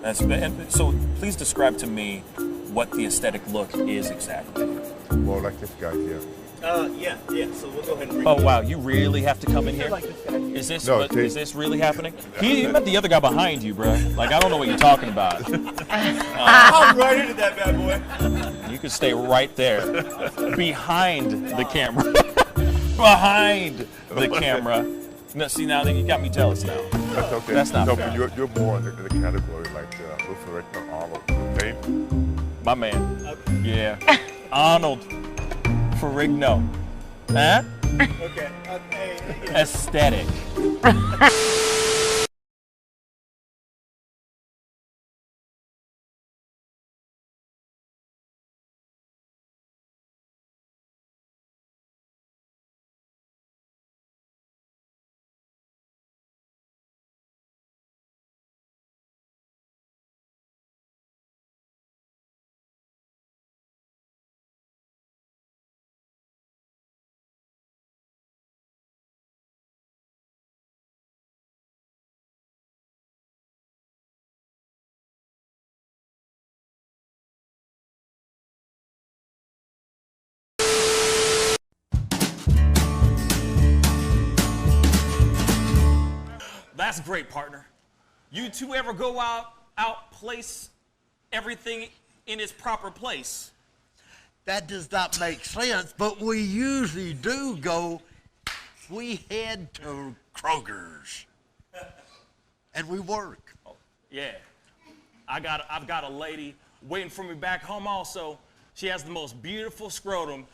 So please describe to me what the aesthetic look is exactly. More like this guy here. Yeah. So we'll go ahead and bring Oh wow, you really have to come in here? like this guy. Is this No, is this really happening? He met the other guy behind you, bro. Like I don't know what you're talking about. I'm right into that bad boy. You can stay right there, behind the camera, behind the camera. No, see now you got me jealous now. That's okay. That's not no, fair. but you're more in the category like Wilfred Arnold. Okay? My man. Yeah. Arnold Ferrigno. Huh? Okay. Aesthetic. That's great, partner. You two ever go out place everything in its proper place? That does not make sense, but we usually do go. We head to Kroger's, and we work. Yeah. I've got a lady waiting for me back home also. She has the most beautiful scrotum.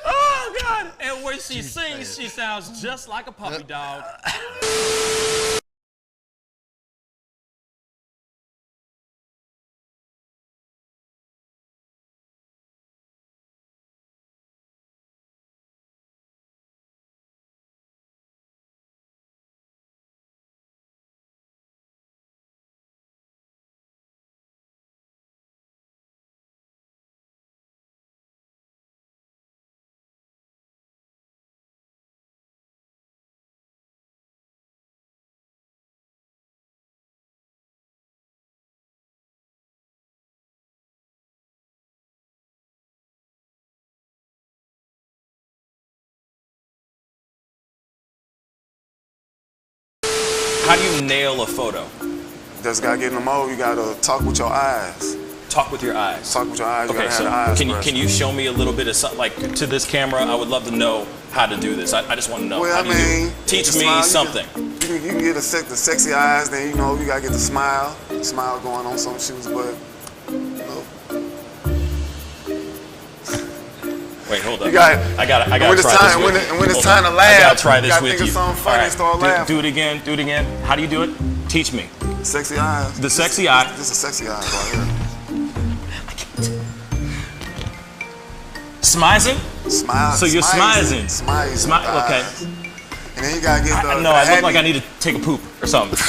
Oh, God. And when she sings, she sounds just like a puppy dog. How do you nail a photo? Just gotta get in the mode. You gotta talk with your eyes. Talk with your eyes. Talk with your eyes. You Okay, gotta so have the eyes can first. you show me a little bit of something, like to this camera? I would love to know how to do this. I just want to know. Well, how I do you do it? mean, Teach the me smile, something. You can get the sexy eyes. Then you know you gotta get the smile. Smile going on some shoes, but you know. Wait, hold up. You got. I gotta when try it's this time, with when, you. it, when it's Hold time on. to laugh, I gotta try you this gotta with think you. of something funny All and start laughing. Do it again. Do it again. How do you do it? Teach me. Sexy eyes. The sexy eye. This is sexy eyes right here. Smizing? Smile. So you're smizing. Smizing. Okay. And then you gotta get the. No, I look like I need to take a poop or something.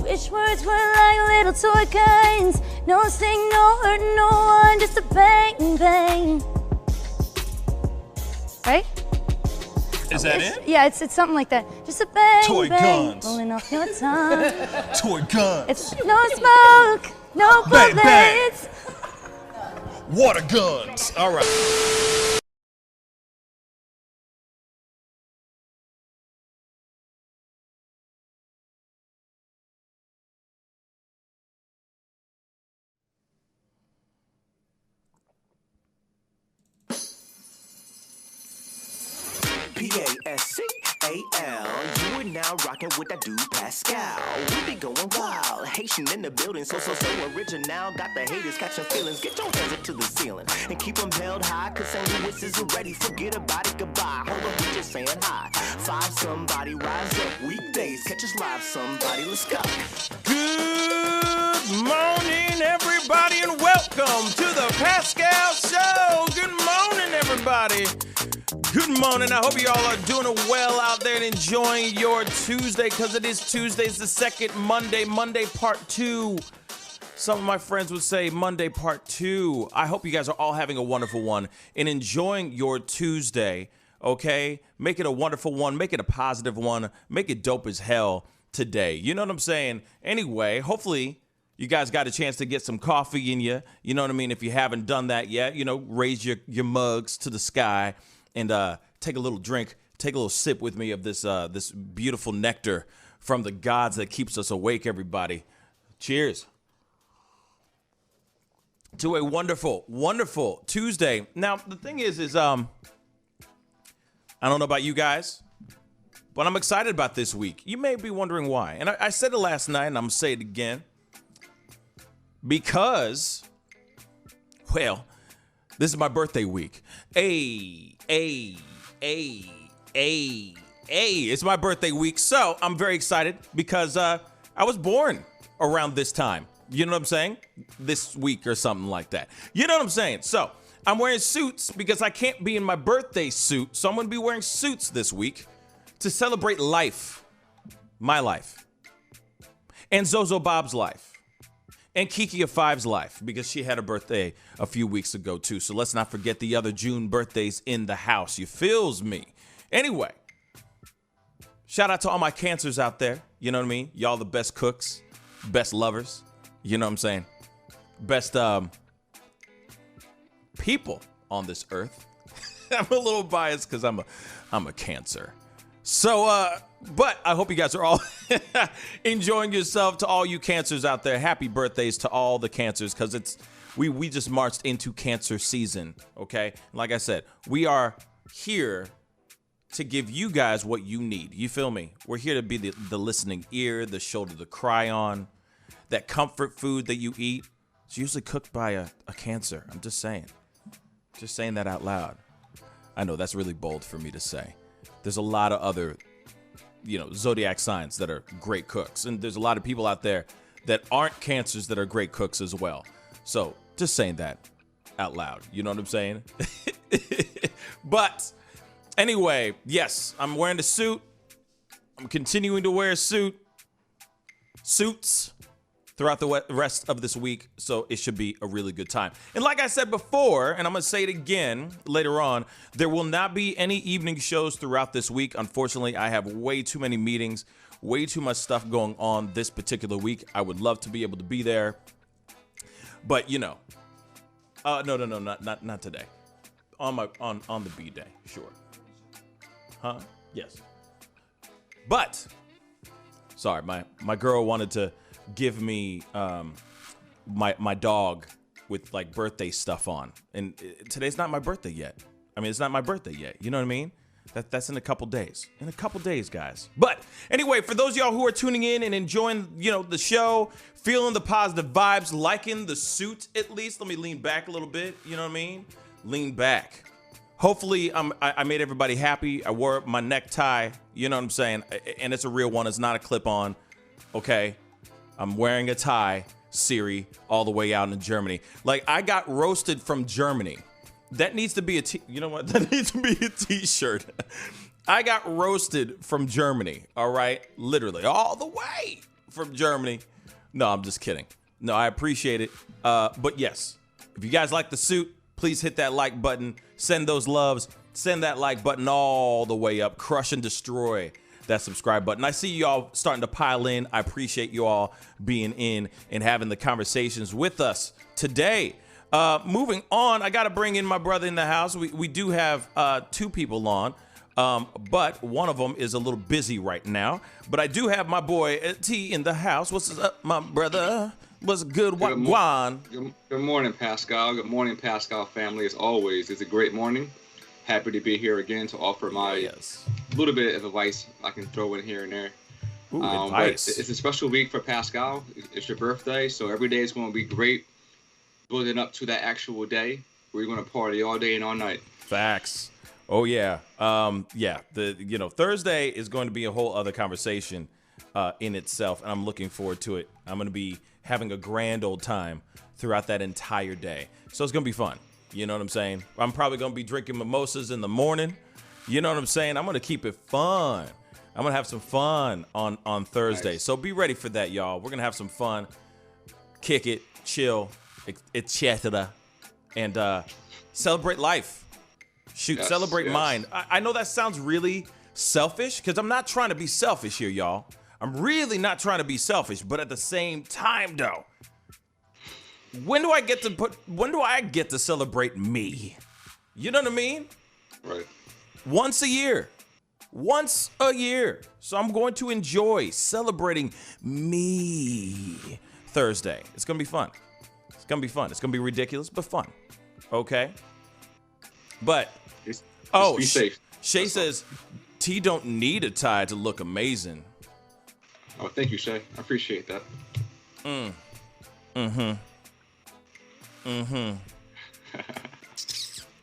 Wish words were like little toy guns. No sting, no hurt, no one, just a bang, bang. Right? Is that it? Yeah, it's something like that. Just a bang, Toy bang, guns. rolling off your tongue. Toy guns. It's no smoke, no Bang, bang. bullets. Water guns. All right. Pascal. You are now rocking with that dude Pascal. We be going wild, Haitian in the building, so original. Got the haters catching feelings. Get your hands up to the ceiling and keep them held high. Cause St. Louis isn't ready. Forget about it, goodbye. Hold up, we just saying hi. Five somebody, rise up. Weekdays, catch us live. Somebody, let's go. Good morning, everybody, and welcome to the Pascal Show. Good morning, everybody. Good morning. I hope you all are doing well out there and enjoying your Tuesday, because it is Tuesday. It's the second Monday part 2. Some of my friends would say Monday part 2. I hope you guys are all having a wonderful one and enjoying your Tuesday, okay? Make it a wonderful one. Make it a positive one. Make it dope as hell today. You know what I'm saying? Anyway, hopefully you guys got a chance to get some coffee in you. You know what I mean? If you haven't done that yet, you know, raise your mugs to the sky and take a little drink, take a little sip with me of this this beautiful nectar from the gods that keeps us awake, everybody. Cheers to a wonderful, wonderful Tuesday. Now, the thing is I don't know about you guys, but I'm excited about this week. You may be wondering why. And I said it last night, and I'm going to say it again. Because, well, this is my birthday week. It's my birthday week. So I'm very excited because I was born around this time. You know what I'm saying? This week or something like that. You know what I'm saying? So I'm wearing suits because I can't be in my birthday suit. So I'm going to be wearing suits this week to celebrate life. My life. And Zozo Bob's life. And Kiki of Five's life, because she had a birthday a few weeks ago, too. So let's not forget the other June birthdays in the house. You feels me? Anyway, shout out to all my cancers out there. You know what I mean? Y'all the best cooks, best lovers. You know what I'm saying? Best people on this earth. I'm a little biased because I'm a Cancer. So, but I hope you guys are all enjoying yourself. To all you Cancers out there, happy birthdays to all the Cancers, because we just marched into Cancer season, okay? Like I said, we are here to give you guys what you need. You feel me? We're here to be the listening ear, the shoulder to cry on, that comfort food that you eat. It's usually cooked by a Cancer. I'm just saying that out loud. I know that's really bold for me to say. There's a lot of other, zodiac signs that are great cooks. And there's a lot of people out there that aren't Cancers that are great cooks as well. So just saying that out loud. You know what I'm saying? But anyway, yes, I'm wearing a suit. I'm continuing to wear suits throughout the rest of this week, so it should be a really good time. And like I said before, and I'm going to say it again later on, there will not be any evening shows throughout this week. Unfortunately, I have way too many meetings, way too much stuff going on this particular week. I would love to be able to be there, but no, not today. On the B day, sure. Huh? Yes. But sorry, my girl wanted to give me my dog with like birthday stuff on, and today's not my birthday yet. I mean, it's not my birthday yet. You know what I mean? That's in a couple days. In a couple days, guys. But anyway, for those of y'all who are tuning in and enjoying, the show, feeling the positive vibes, liking the suit at least. Let me lean back a little bit. You know what I mean? Lean back. Hopefully, I made everybody happy. I wore my necktie. You know what I'm saying? And it's a real one. It's not a clip-on. Okay. I'm wearing a tie, Siri, all the way out in Germany. Like, I got roasted from Germany. That needs to be you know what? That needs to be a t-shirt. I got roasted from Germany, all right? Literally, all the way from Germany. No, I'm just kidding. No, I appreciate it. But yes, if you guys like the suit, please hit that like button. Send those loves. Send that like button all the way up. Crush and destroy that subscribe button. I see y'all starting to pile in. I appreciate you all being in and having the conversations with us today. Moving on, I got to bring in my brother in the house. We do have 2 people on, but one of them is a little busy right now. But I do have my boy T in the house. What's up, my brother? What's good, Juan? Good morning, Pascal. Good morning, Pascal family. As always, it's a great morning. Happy to be here again to offer my little bit of advice I can throw in here and there. Ooh, advice. But it's a special week for Pascal. It's your birthday, so every day is going to be great. Building up to that actual day, we're going to party all day and all night. Facts. Oh yeah. Thursday is going to be a whole other conversation in itself, and I'm looking forward to it. I'm going to be having a grand old time throughout that entire day, so it's going to be fun. You know what I'm saying? I'm probably going to be drinking mimosas in the morning. You know what I'm saying? I'm going to keep it fun. I'm going to have some fun on Thursday. Nice. So be ready for that, y'all. We're going to have some fun, kick it, chill, etc. And celebrate life. Shoot, celebrate mine. I know that sounds really selfish because I'm not trying to be selfish here, y'all. I'm really not trying to be selfish, but at the same time, though, when do I get to celebrate me? You know what I mean? Right. Once a year. So I'm going to enjoy celebrating me Thursday. It's going to be fun. It's going to be ridiculous, but fun. Okay? But, just be safe. Shay says, T don't need a tie to look amazing. Oh, thank you, Shay. I appreciate that.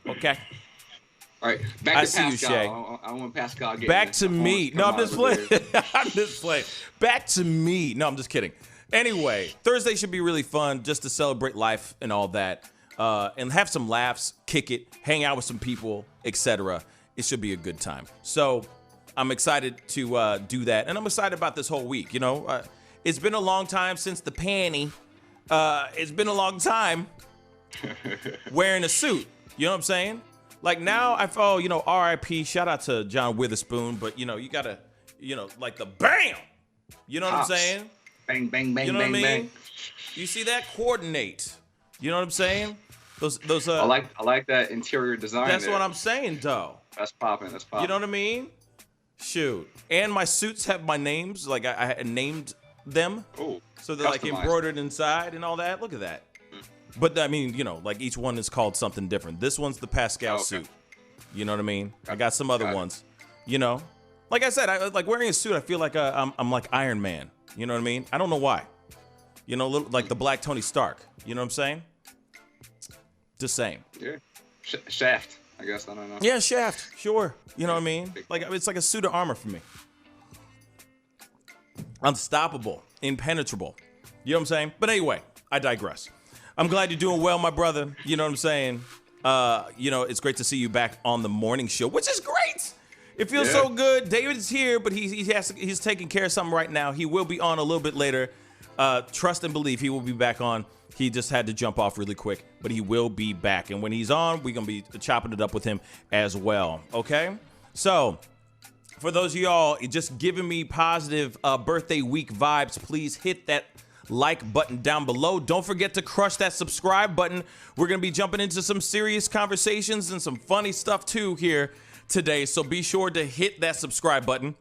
Okay. All right, back to Pascal. I want Pascal getting back to me. No, I'm just playing. I'm just playing. Back to me. No, I'm just kidding. Anyway, Thursday should be really fun just to celebrate life and all that. And have some laughs, kick it, hang out with some people, etc. It should be a good time. So I'm excited to do that. And I'm excited about this whole week. You know, it's been a long time since the panty. It's been a long time wearing a suit. You know what I'm saying? Like now I follow, R.I.P. Shout out to John Witherspoon. But, you gotta, like the bam. You know what I'm saying? Bang, bang, bang, you know bang, what I mean? Bang. You see that? Coordinate. You know what I'm saying? Those. I like that interior design. That's there. what I'm saying, though. That's popping. You know what I mean? Shoot. And my suits have my names. Like I named them. Oh. So they're like embroidered inside and all that. Look at that. But I mean, like each one is called something different. This one's the Pascal suit. You know what I mean? I got some other ones. Like I said, I like wearing a suit. I feel like I'm like Iron Man. You know what I mean? I don't know why. Like the Black Tony Stark. You know what I'm saying? Just saying. Yeah. Shaft, I guess. I don't know. Yeah, Shaft. Sure. You know what I mean? Like it's like a suit of armor for me. Unstoppable. Impenetrable. You know what I'm saying? But anyway, I digress. I'm glad you're doing well, my brother. You know what I'm saying? It's great to see you back on the morning show, which is great. It feels so good. David is here, but he's taking care of something right now. He will be on a little bit later. Trust and believe he will be back on. He just had to jump off really quick, but he will be back. And when he's on, we're going to be chopping it up with him as well. Okay? So, for those of y'all just giving me positive birthday week vibes, please hit that like button down below. Don't forget to crush that subscribe button. We're going to be jumping into some serious conversations and some funny stuff too here today. So be sure to hit that subscribe button.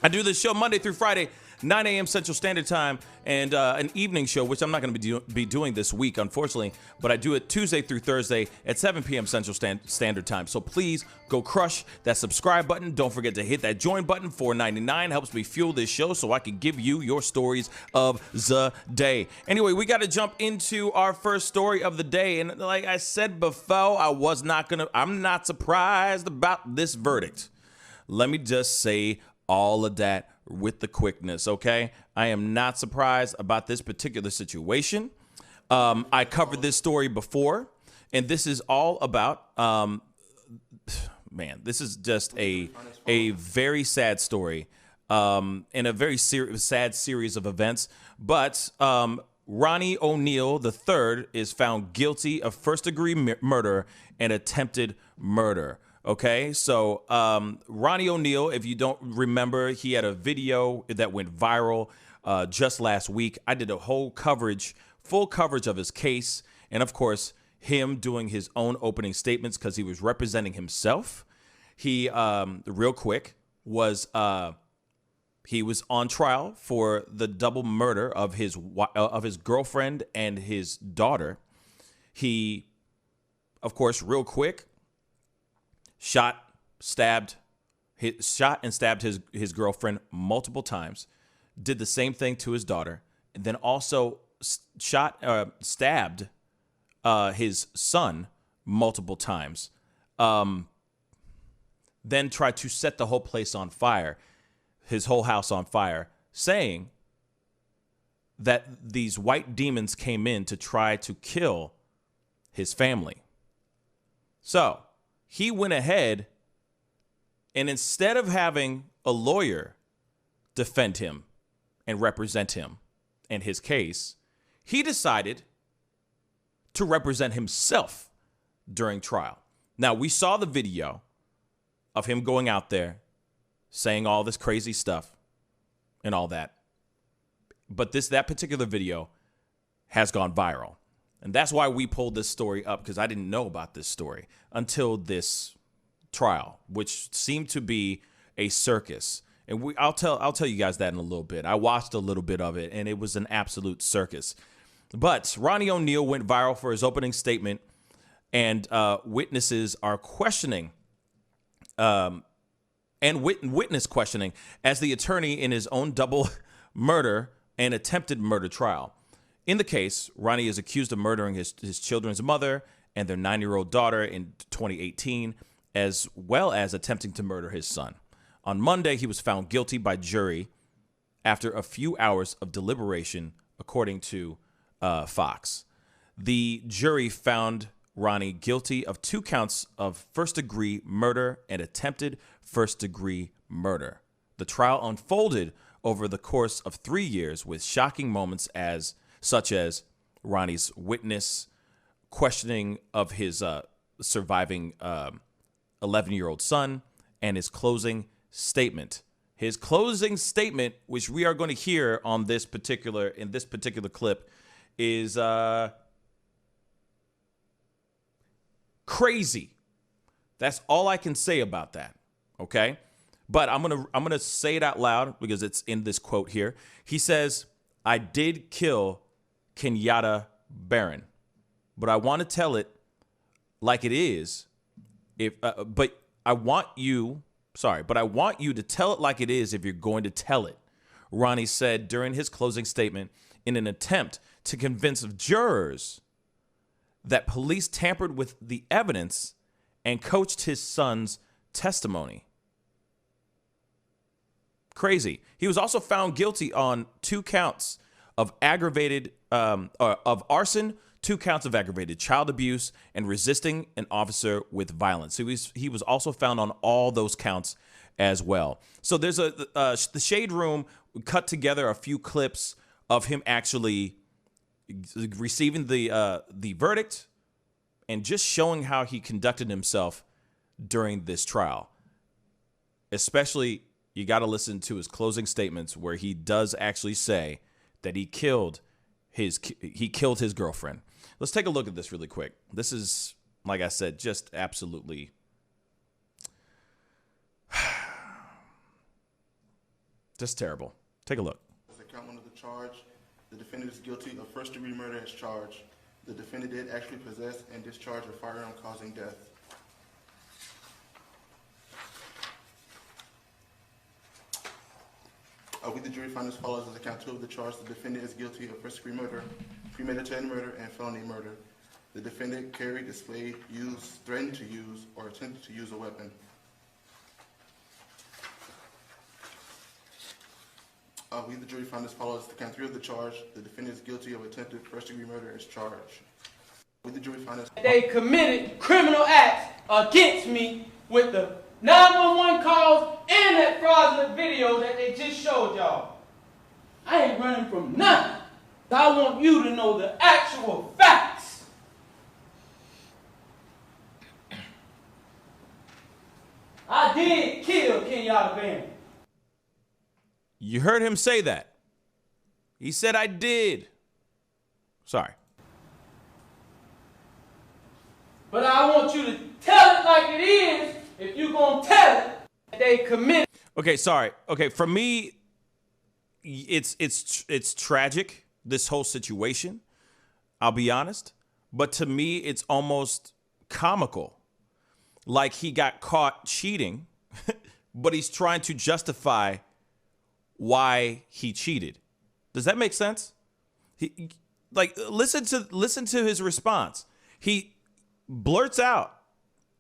I do this show Monday through Friday, 9 a.m. Central Standard Time, and an evening show, which I'm not going to be doing this week, unfortunately, but I do it Tuesday through Thursday at 7 p.m. Central Standard Time. So please go crush that subscribe button. Don't forget to hit that join button. $4.99 helps me fuel this show so I can give you your stories of the day. Anyway, we got to jump into our first story of the day, and like I said before, I'm not surprised about this verdict. Let me just say all of that with the quickness, okay? I am not surprised about this particular situation. I covered this story before, and this is all about, this is just a very sad story in a very sad series of events. But Ronnie O'Neal III is found guilty of first-degree murder and attempted murder. Okay, so Ronnie O'Neal, if you don't remember, he had a video that went viral just last week. I did a full coverage of his case, and of course, him doing his own opening statements because he was representing himself. He, real quick, he was on trial for the double murder of his girlfriend and his daughter. He, of course, real quick, shot and stabbed his girlfriend multiple times, did the same thing to his daughter, and then also stabbed his son multiple times, then tried to set the whole place on fire, his whole house on fire, saying that these white demons came in to try to kill his family. So he went ahead and instead of having a lawyer defend him and represent him in his case, he decided to represent himself during trial. Now, we saw the video of him going out there saying all this crazy stuff and all that. But that particular video has gone viral. And that's why we pulled this story up, because I didn't know about this story until this trial, which seemed to be a circus. And I'll tell you guys that in a little bit. I watched a little bit of it, and it was an absolute circus. But Ronnie O'Neal went viral for his opening statement, and witnesses are questioning, witness questioning as the attorney in his own double murder and attempted murder trial. In the case, Ronnie is accused of murdering his children's mother and their 9-year-old daughter in 2018, as well as attempting to murder his son. On Monday, he was found guilty by jury after a few hours of deliberation, according to Fox. The jury found Ronnie guilty of 2 counts of first-degree murder and attempted first-degree murder. The trial unfolded over the course of 3 years with shocking moments such as Ronnie's witness questioning of his surviving 11-year-old son and his closing statement. His closing statement, which we are going to hear in this particular clip, is crazy. That's all I can say about that. Okay, but I'm gonna say it out loud because it's in this quote here. He says, "I did kill Kenyatta Barron, but I want to tell it like it is. But I want you to tell it like it is if you're going to tell it," Ronnie said during his closing statement in an attempt to convince jurors that police tampered with the evidence and coached his son's testimony. Crazy. He was also found guilty on 2 counts of of arson, 2 counts of aggravated child abuse, and resisting an officer with violence. So he was also found on all those counts as well. So there's the Shade Room cut together a few clips of him actually receiving the verdict and just showing how he conducted himself during this trial. Especially, you got to listen to his closing statements where he does actually say that he killed his girlfriend. Let's take a look at this really quick. This is, like I said, just absolutely just terrible. Take a look. As a count 1 of the charge, the defendant is guilty of first-degree murder as charged. The defendant did actually possess and discharge a firearm causing death. We, the jury, find as follows. As a count 2 of the charge, the defendant is guilty of first-degree murder, premeditated murder, and felony murder. The defendant carried, displayed, used, threatened to use, or attempted to use a weapon. We, the jury, find as follows. The count 3 of the charge, the defendant is guilty of attempted first-degree murder as charged. We, the jury, find as they committed criminal acts against me with the 911 calls and that fraudulent video that they just showed y'all. I ain't running from nothing. I want you to know the actual facts. I did kill Kenyatta Barron. You heard him say that. He said, I did. Sorry. But I want you to tell it like it is if you're going to tell it that they committed. Okay, sorry. Okay, for me, it's tragic, this whole situation. I'll be honest. But to me, it's almost comical. Like he got caught cheating, but he's trying to justify why he cheated. Does that make sense? Listen to his response. He blurts out,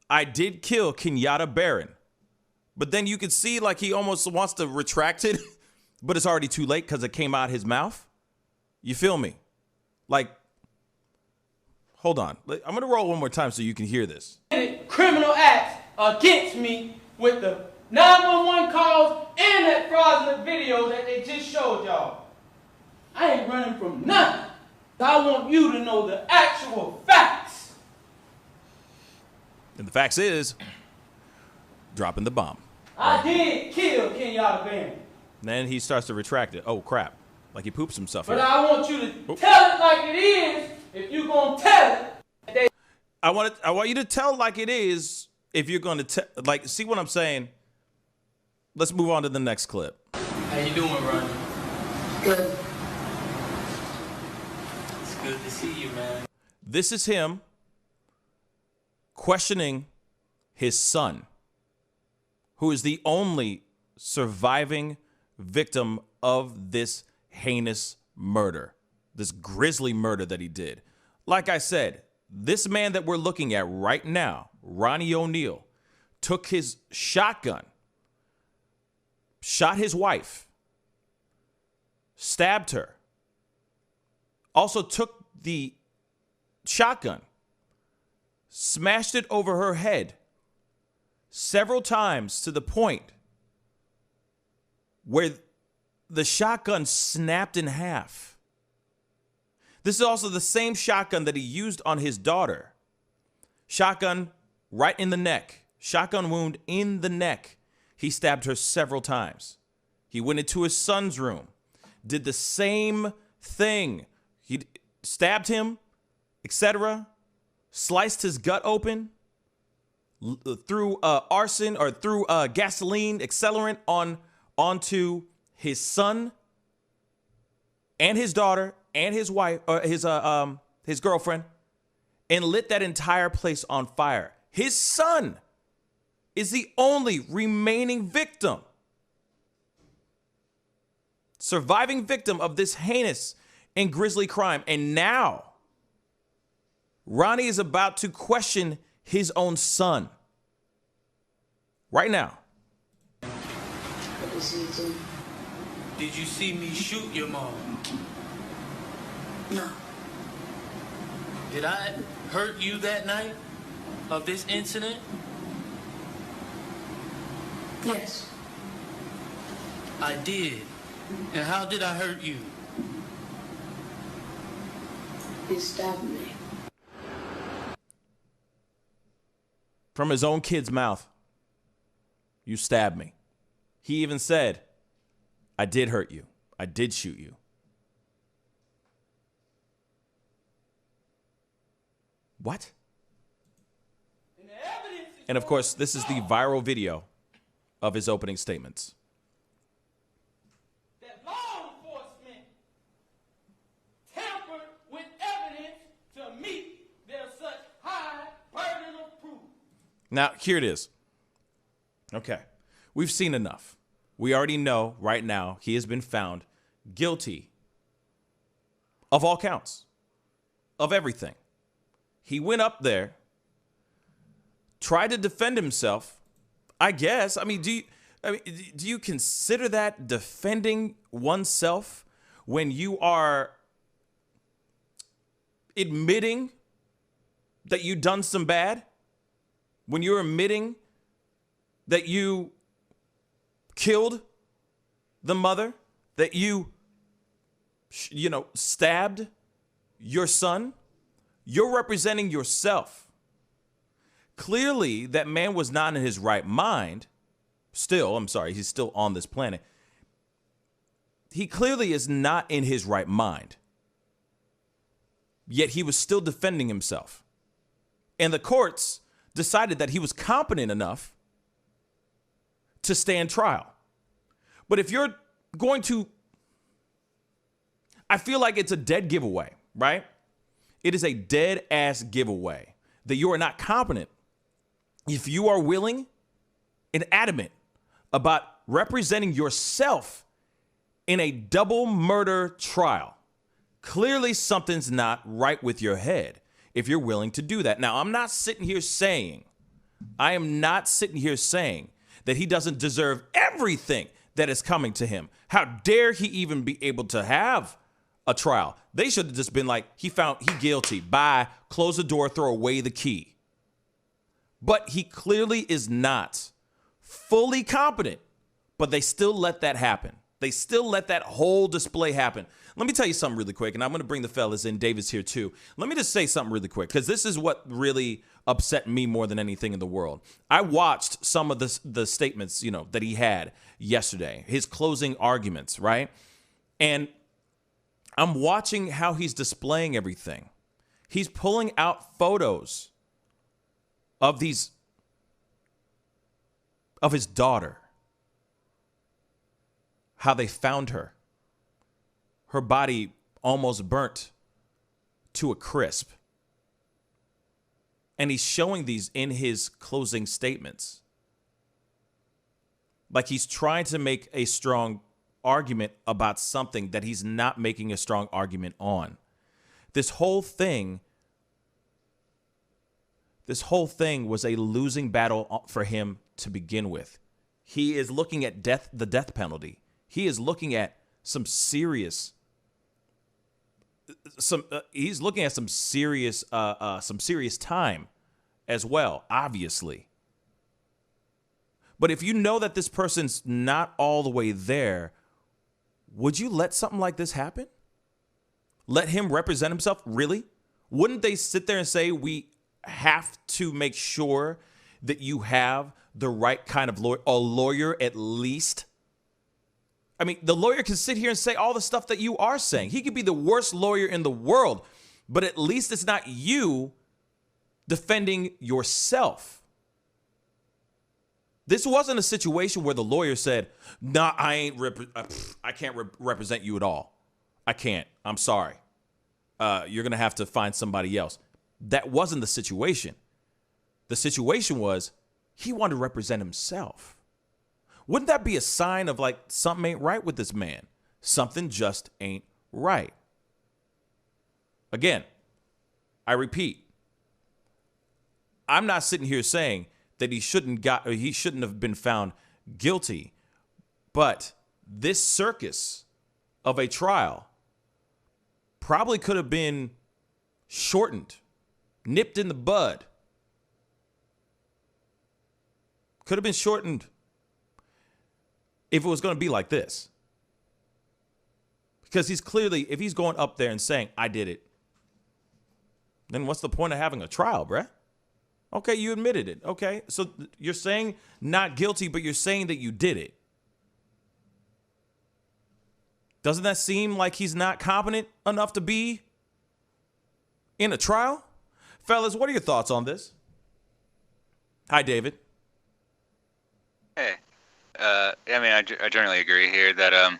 I did kill Kenyatta Barron. But then you can see like he almost wants to retract it, but it's already too late because it came out his mouth. You feel me? Like, hold on. I'm going to roll one more time so you can hear this. Criminal acts against me with the 911 calls and that fraudulent video that they just showed y'all. I ain't running from nothing. I want you to know the actual facts. And the facts is, dropping the bomb. I did kill Kenyatta Barron. Then he starts to retract it. Oh, crap. Like he poops himself But here. I want you to tell it like it is if you're going to tell it. I want you to tell like it is if you're going to like, see what I'm saying? Let's move on to the next clip. How you doing, Ronnie? Good. It's good to see you, man. This is him questioning his son, who is the only surviving victim of this heinous murder, this grisly murder that he did. Like I said, this man that we're looking at right now, Ronnie O'Neal, took his shotgun, shot his wife, stabbed her, also took the shotgun, smashed it over her head several times to the point where the shotgun snapped in half. This is also the same shotgun that he used on his daughter. Shotgun right in the neck. Shotgun wound in the neck. He stabbed her several times. He went into his son's room, did the same thing. He stabbed him, etc., sliced his gut open, threw arson or threw gasoline accelerant onto his son and his daughter and his wife or his girlfriend, and lit that entire place on fire. His son is the only remaining victim, surviving victim of this heinous and grisly crime. And now Ronnie is about to question his own son. Right now. Did you see me shoot your mom? No. Did I hurt you that night of this incident? Yes. I did. And how did I hurt you? You stabbed me. From his own kid's mouth. You stabbed me. He even said, I did hurt you. I did shoot you. What? And of course, this is the viral video of his opening statements. That law enforcement tampered with evidence to meet their such high burden of proof. Now, here it is. Okay. We've seen enough. We already know right now he has been found guilty of all counts, of everything. He went up there, tried to defend himself, I guess. I mean, do you consider that defending oneself when you are admitting that you've done some bad? When you're admitting that you killed the mother, that you stabbed your son, you're representing yourself. Clearly, that man was not in his right mind. He's still on this planet. He clearly is not in his right mind. Yet he was still defending himself. And the courts decided that he was competent enough to stand trial. But if you're going to, I feel like it's a dead giveaway, right? It is a dead ass giveaway that you are not competent if you are willing and adamant about representing yourself in a double murder trial. Clearly something's not right with your head if you're willing to do that. Now, I am not sitting here saying that he doesn't deserve everything that is coming to him. How dare he even be able to have a trial? They should have just been like, he guilty. Bye. Close the door, throw away the key. But he clearly is not fully competent, but they still let that happen. They still let that whole display happen. Let me tell you something really quick, and I'm going to bring the fellas in. David's here too. Let me just say something really quick, because this is what really upset me more than anything in the world. I watched some of the statements, that he had yesterday, his closing arguments, right? And I'm watching how he's displaying everything. He's pulling out photos of his daughter, how they found her. Her body almost burnt to a crisp. And he's showing these in his closing statements. Like he's trying to make a strong argument about something that he's not making a strong argument on. This whole thing was a losing battle for him to begin with. He is looking at the death penalty. He is looking at some serious time as well, obviously. But if you know that this person's not all the way there, would you let something like this happen? Let him represent himself? Really? Wouldn't they sit there and say, we have to make sure that you have the right kind of lawyer, a lawyer at least? I mean, the lawyer can sit here and say all the stuff that you are saying. He could be the worst lawyer in the world, but at least it's not you defending yourself. This wasn't a situation where the lawyer said, "Nah, I can't represent you at all. I can't. I'm sorry. You're going to have to find somebody else." That wasn't the situation. The situation was he wanted to represent himself. Wouldn't that be a sign of like something ain't right with this man? Something just ain't right. Again, I repeat, I'm not sitting here saying that he shouldn't have been found guilty, but this circus of a trial probably could have been shortened, nipped in the bud. Could have been shortened if it was going to be like this. Because he's clearly, if he's going up there and saying, I did it, then what's the point of having a trial, bruh? Okay, you admitted it. Okay, so you're saying not guilty, but you're saying that you did it. Doesn't that seem like he's not competent enough to be in a trial? Fellas, what are your thoughts on this? Hi, David. Hey. I mean, I generally agree here that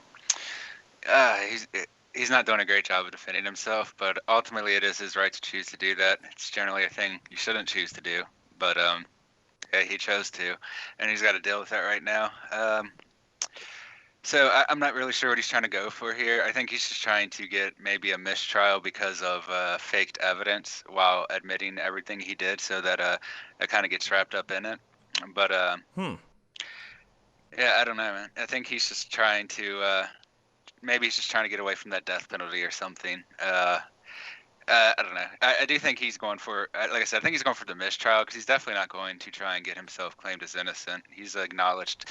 he's not doing a great job of defending himself, but ultimately it is his right to choose to do that. It's generally a thing you shouldn't choose to do, but yeah, he chose to, and he's got to deal with that right now. So I'm not really sure what he's trying to go for here. I think he's just trying to get maybe a mistrial because of faked evidence while admitting everything he did, so that it kind of gets wrapped up in it. But yeah, I don't know, man. I think he's just trying to maybe he's just trying to get away from that death penalty or something. I don't know. I do think he's going for, like I said, I think he's going for the mistrial because he's definitely not going to try and get himself claimed as innocent. He's acknowledged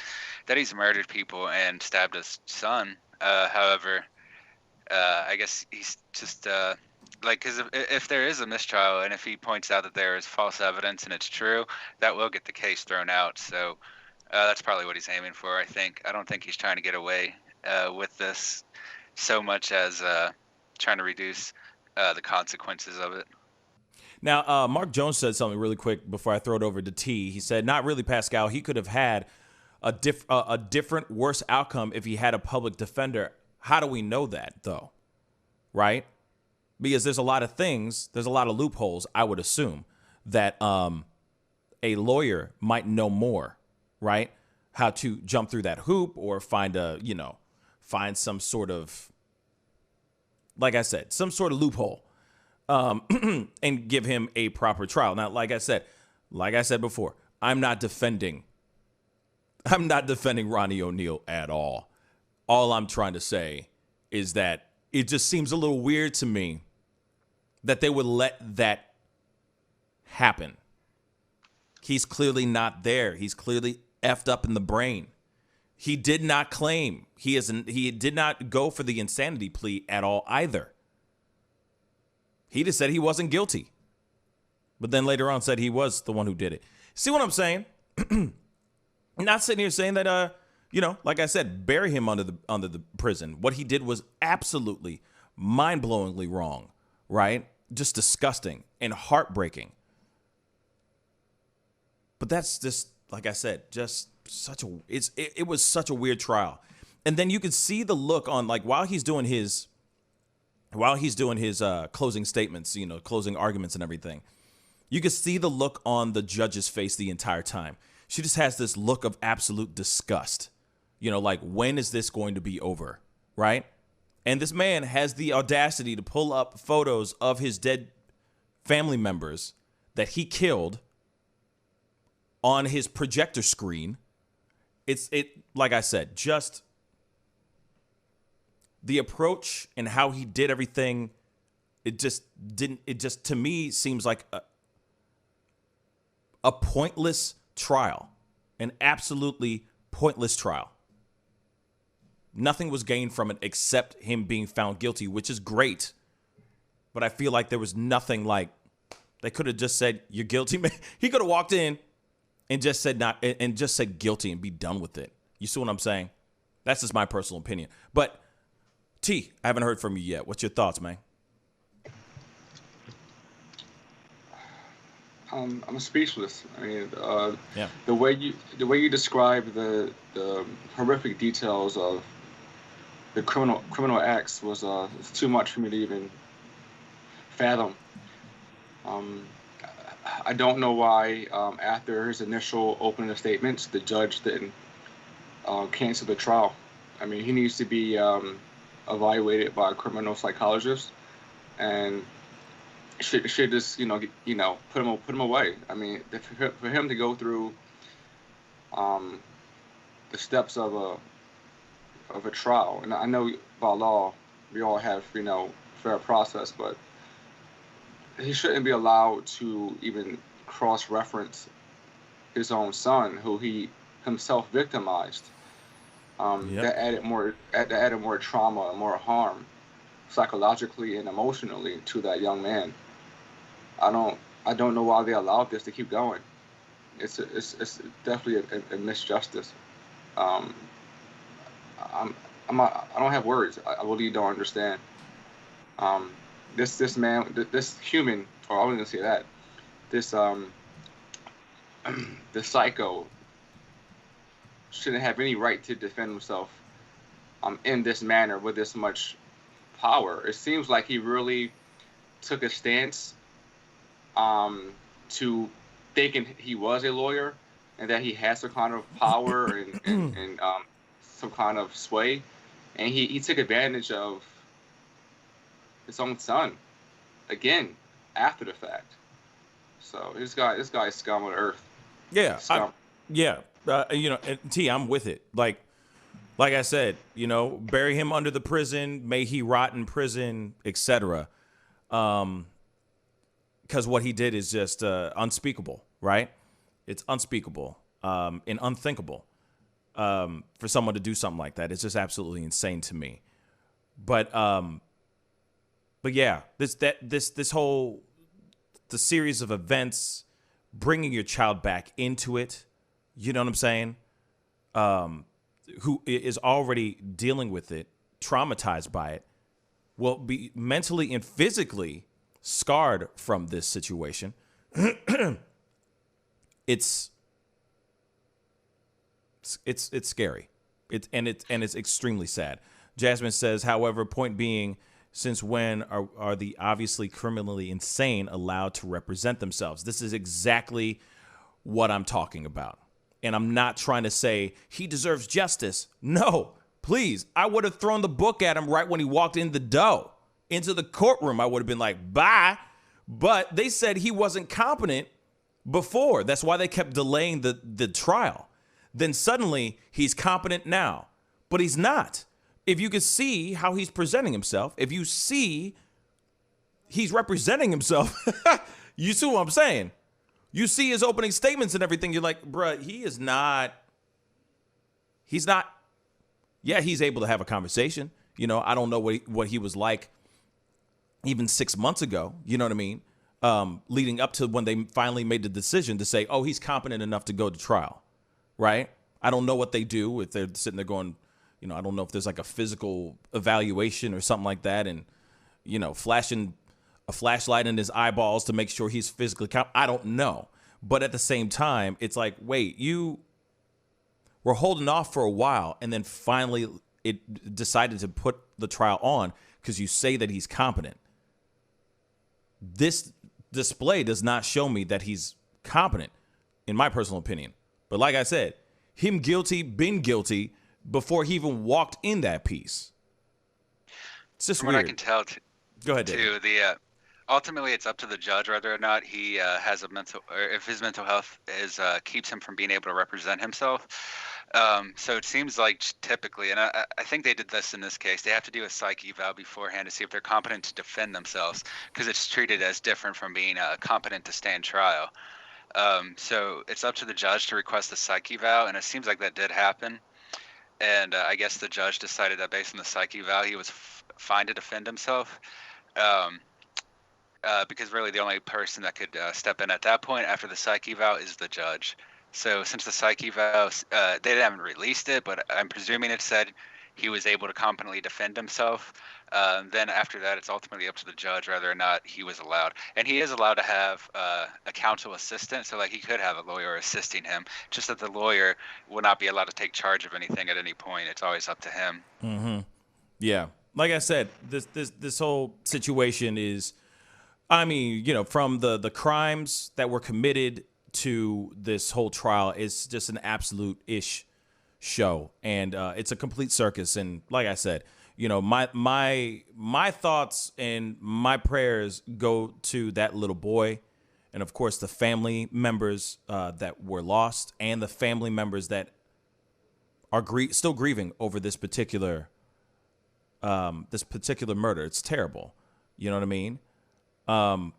that he's murdered people and stabbed his son. However, I guess he's just like, because if there is a mistrial and if he points out that there is false evidence and it's true, that will get the case thrown out. So that's probably what he's aiming for, I think. I don't think he's trying to get away with this so much as trying to reduce the consequences of it. Now, Mark Jones said something really quick before I throw it over to T. He said, not really, Pascal. He could have had a different, worse outcome if he had a public defender. How do we know that, though? Right? Because there's a lot of things, there's a lot of loopholes, I would assume, that a lawyer might know more, right? How to jump through that hoop or find find some sort of, like I said, some sort of loophole and give him a proper trial. Now, like I said before, I'm not defending Ronnie O'Neal at all. All I'm trying to say is that it just seems a little weird to me that they would let that happen. He's clearly not there. He's clearly effed up in the brain. He did not claim. He did not go for the insanity plea at all either. He just said he wasn't guilty. But then later on said he was the one who did it. See what I'm saying? I'm not sitting here saying that, like I said, bury him under the prison. What he did was absolutely mind-blowingly wrong, right? Just disgusting and heartbreaking. But that's just, like I said, just it was such a weird trial. And then you could see the look on, like, while he's doing his closing statements, closing arguments and everything, you could see the look on the judge's face the entire time. She just has this look of absolute disgust. Like, when is this going to be over, right? And this man has the audacity to pull up photos of his dead family members that he killed on his projector screen. Like I said, just the approach and how he did everything, it just to me seems like a pointless trial, an absolutely pointless trial. Nothing was gained from it except him being found guilty, which is great. But I feel like there was nothing, like, they could have just said, you're guilty. He could have walked in and just said guilty and be done with it. You see what I'm saying? That's just my personal opinion. But T, I haven't heard from you yet. What's your thoughts, man? I'm speechless. I mean, the way you describe the horrific details of the criminal acts was too much for me to even fathom. I don't know why after his initial opening statements, the judge didn't cancel the trial. I mean, he needs to be evaluated by a criminal psychologist, and should just put him away. I mean, for him to go through the steps of a trial, and I know by law we all have fair process, but he shouldn't be allowed to even cross-reference his own son, who he himself victimized. That added more trauma and more harm, psychologically and emotionally, to that young man. I don't know why they allowed this to keep going. It's definitely a misjustice. I don't have words. I really don't understand. This man, this human, or I wasn't gonna say that. This psycho shouldn't have any right to defend himself in this manner with this much power. It seems like he really took a stance to thinking he was a lawyer and that he has some kind of power and some kind of sway, and he took advantage of his own son again after the fact. So this guy is scum on earth. Yeah, T, I'm with it. Like I said, bury him under the prison, may he rot in prison, etc. because what he did is just unspeakable, right? It's unspeakable and unthinkable for someone to do something like that. It's just absolutely insane to me. But yeah, this whole the series of events, bringing your child back into it, you know what I'm saying? Who is already dealing with it, traumatized by it, will be mentally and physically scarred from this situation. It's scary. It's extremely sad. Jasmine says, however, point being, since when are the obviously criminally insane allowed to represent themselves? This is exactly what I'm talking about. And I'm not trying to say he deserves justice. No, please. I would have thrown the book at him right when he walked into the courtroom. I would have been like, bye. But they said he wasn't competent before. That's why they kept delaying the trial. Then suddenly he's competent now, but he's not. If you could see how he's presenting himself, if you see he's representing himself, you see what I'm saying? You see his opening statements and everything. You're like, bruh, he's not. Yeah, he's able to have a conversation. You know, I don't know what he was like even 6 months ago. You know what I mean? Leading up to when they finally made the decision to say, oh, he's competent enough to go to trial. Right? I don't know what they do if they're sitting there going, you know, I don't know if there's like a physical evaluation or something like that, and, you know, flashing a flashlight in his eyeballs to make sure he's physically I don't know. But at the same time, it's like, wait, you were holding off for a while, and then finally it decided to put the trial on because you say that he's competent. This display does not show me that he's competent, in my personal opinion. But like I said, him guilty, been guilty before he even walked in that piece. It's just From weird. what I can tell, Go ahead, David. Ultimately, it's up to the judge whether or not he has a mental, or if his mental health keeps him from being able to represent himself. So it seems like typically, and I think they did this in this case, they have to do a psych eval beforehand to see if they're competent to defend themselves, because it's treated as different from being competent to stand trial. So it's up to the judge to request a psych eval, and it seems like that did happen. And I guess the judge decided that based on the psych eval, he was fine to defend himself. Because really the only person that could step in at that point after the psych eval is the judge. So since the psych eval, they haven't released it, but I'm presuming it said he was able to competently defend himself. Then after that, it's ultimately up to the judge whether or not he was allowed. And he is allowed to have a counsel assistant, so like he could have a lawyer assisting him, just that the lawyer will not be allowed to take charge of anything at any point. It's always up to him. Mm-hmm. Yeah. Like I said, this whole situation is, I mean, you know, from the crimes that were committed to this whole trial, it's just an absolute ish show, and it's a complete circus. And like I said, you know, my thoughts and my prayers go to that little boy, and of course the family members that were lost, and the family members that are still grieving over this particular murder. It's terrible. You know what I mean? I've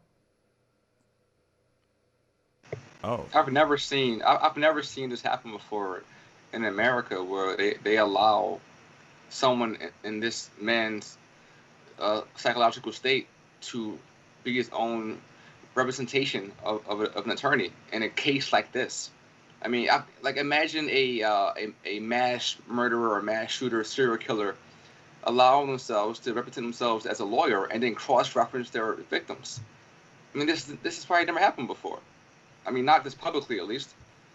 never seen this happen before in America, where they allow someone in this man's psychological state to be his own representation of an attorney in a case like this. I mean, imagine a mass murderer or mass shooter, serial killer, allowing themselves to represent themselves as a lawyer and then cross-reference their victims. I mean, this has probably never happened before. I mean, not this publicly, at least.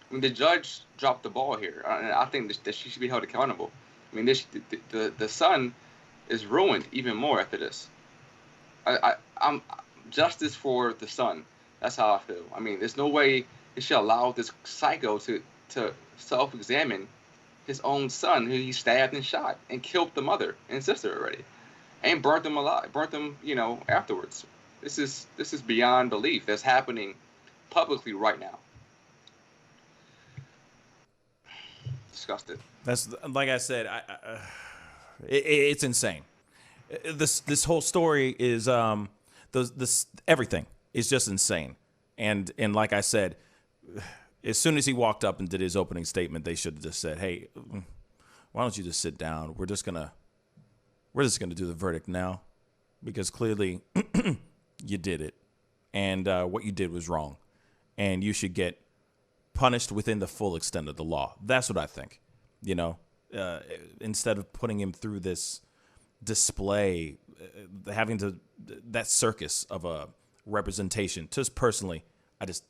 I mean, the judge dropped the ball here, and I think that she should be held accountable. I mean, the son is ruined even more after this. I'm justice for the son. That's how I feel. I mean, there's no way he should allow this psycho to self-examine his own son, who he stabbed and shot and killed the mother and sister already, and burnt them alive, afterwards. This is beyond belief. That's happening publicly right now. Disgusted. That's, like I said, it's insane. This whole story is everything is just insane. And like I said, as soon as he walked up and did his opening statement, they should have just said, "Hey, why don't you just sit down? We're just gonna do the verdict now, because clearly you did it, and what you did was wrong, and you should get punished within the full extent of the law." That's what I think. You know, instead of putting him through this display, having that circus of a representation. Just personally, it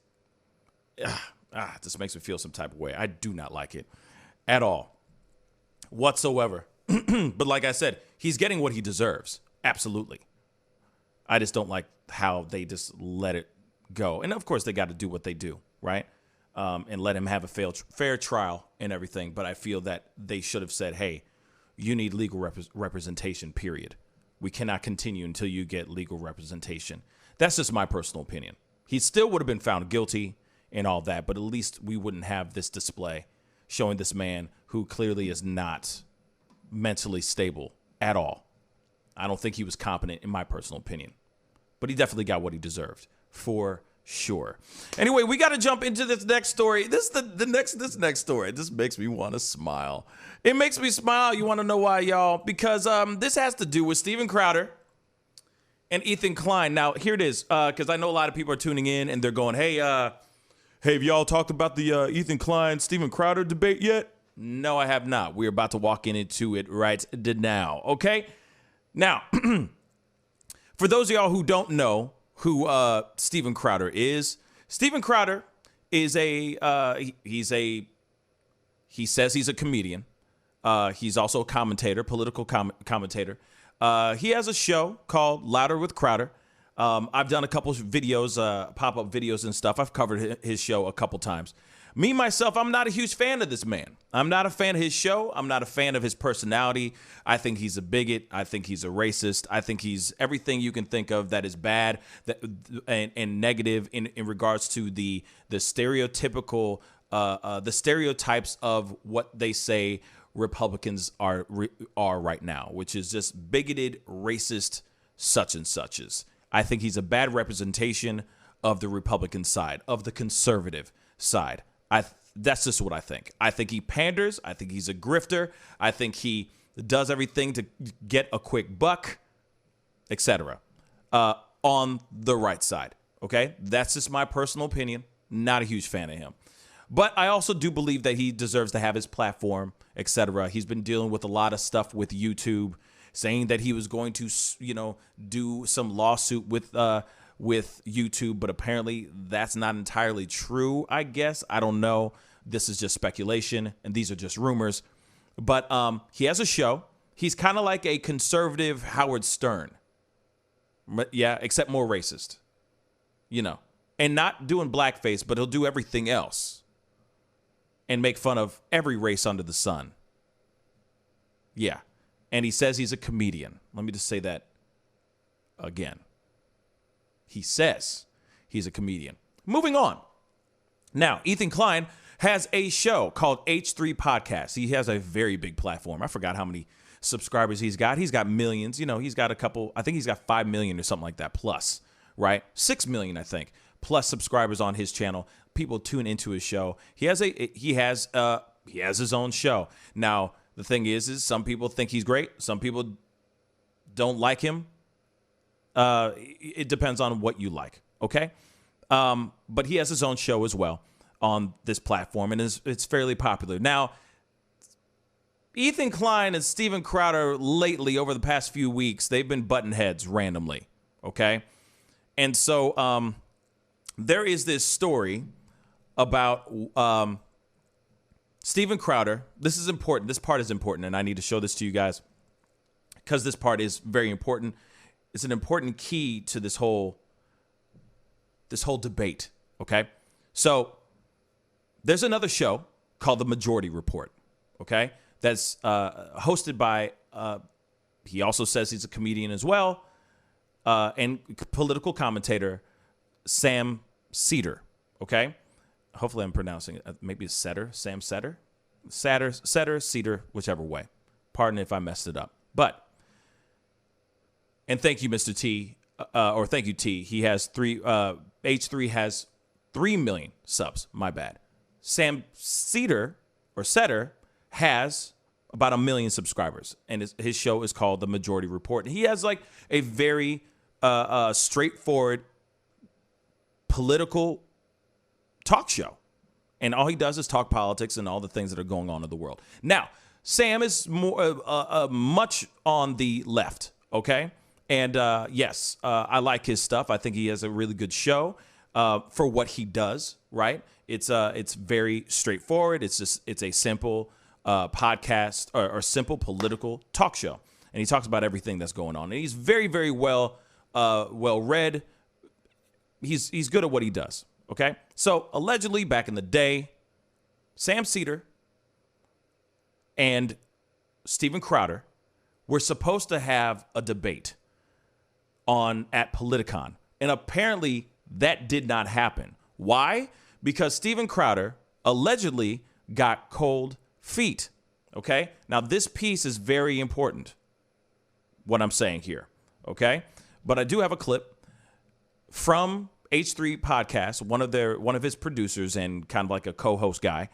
just makes me feel some type of way. I do not like it at all, whatsoever. But like I said, he's getting what he deserves. Absolutely. I just don't like how they just let it go. And of course, they got to do what they do, right? And let him have a fair trial and everything. But I feel that they should have said, hey, you need legal representation, period. We cannot continue until you get legal representation. That's just my personal opinion. He still would have been found guilty and all that, but at least we wouldn't have this display showing this man who clearly is not mentally stable at all. I don't think he was competent, in my personal opinion. But he definitely got what he deserved, for sure. Anyway, we got to jump into this next story. This next story. This makes me want to smile. It makes me smile. You want to know why, y'all? Because this has to do with Steven Crowder and Ethan Klein. Now, here it is, because I know a lot of people are tuning in and they're going, hey, have y'all talked about the Ethan Klein, Steven Crowder debate yet? No, I have not. We're about to walk into it right now, okay? Now, for those of y'all who don't know who Steven Crowder is, Steven Crowder is he says he's a comedian. He's also a commentator, political commentator. He has a show called Louder with Crowder. I've done a couple of videos, pop-up videos and stuff. I've covered his show a couple times. Me, myself, I'm not a huge fan of this man. I'm not a fan of his show. I'm not a fan of his personality. I think he's a bigot. I think he's a racist. I think he's everything you can think of that is bad and negative in regards to the stereotypical, the stereotypes of what they say Republicans are right now, which is just bigoted, racist, such and suches. I think he's a bad representation of the Republican side, of the conservative side. That's just what I think. I think he panders. I think he's a grifter. I think he does everything to get a quick buck, etc. On the right side. Okay? That's just my personal opinion. Not a huge fan of him. But I also do believe that he deserves to have his platform, etc. He's been dealing with a lot of stuff with YouTube, saying that he was going to, do some lawsuit with YouTube, but apparently that's not entirely true, I guess. I don't know. This is just speculation, and these are just rumors. But he has a show. He's kind of like a conservative Howard Stern. Yeah, except more racist. And not doing blackface, but he'll do everything else and make fun of every race under the sun. Yeah. And he says he's a comedian. Let me just say that again. He says he's a comedian. Moving on. Now, Ethan Klein has a show called H3 Podcast. He has a very big platform. I forgot how many subscribers he's got. He's got millions. He's got a couple. I think he's got 5 million or something like that plus, right? 6 million, I think, plus subscribers on his channel. People tune into his show. He has his own show. Now, the thing is some people think he's great. Some people don't like him. It depends on what you like, okay? But he has his own show as well on this platform, and it's fairly popular. Now, Ethan Klein and Steven Crowder lately, over the past few weeks, they've been butting heads randomly, okay? And so there is this story about Steven Crowder. This is important. This part is important, and I need to show this to you guys because this part is very important. It's an important key to this whole debate, okay? So there's another show called The Majority Report, okay? That's hosted by, he also says he's a comedian as well, and political commentator Sam Seder, okay? Hopefully I'm pronouncing it. Maybe it's Seder, Sam Seder? Seder, whichever way. Pardon if I messed it up. And thank you, Mr. T. or thank you, T. He has H3 has 3 million subs. My bad. Sam Setter has about 1 million subscribers, and his show is called The Majority Report. And he has like a very straightforward political talk show, and all he does is talk politics and all the things that are going on in the world. Now, Sam is more much on the left, okay? And yes, I like his stuff. I think he has a really good show for what he does, right? It's very straightforward. It's a simple podcast or simple political talk show, and he talks about everything that's going on. And he's very, very well read. He's good at what he does. Okay, so allegedly back in the day, Sam Setter and Steven Crowder were supposed to have a debate at Politicon, and apparently that did not happen. Why? Because Steven Crowder allegedly got cold feet. Okay, now this piece is very important, what I'm saying here. Okay, but I do have a clip from H3 podcast. One of his producers and kind of like a co-host guy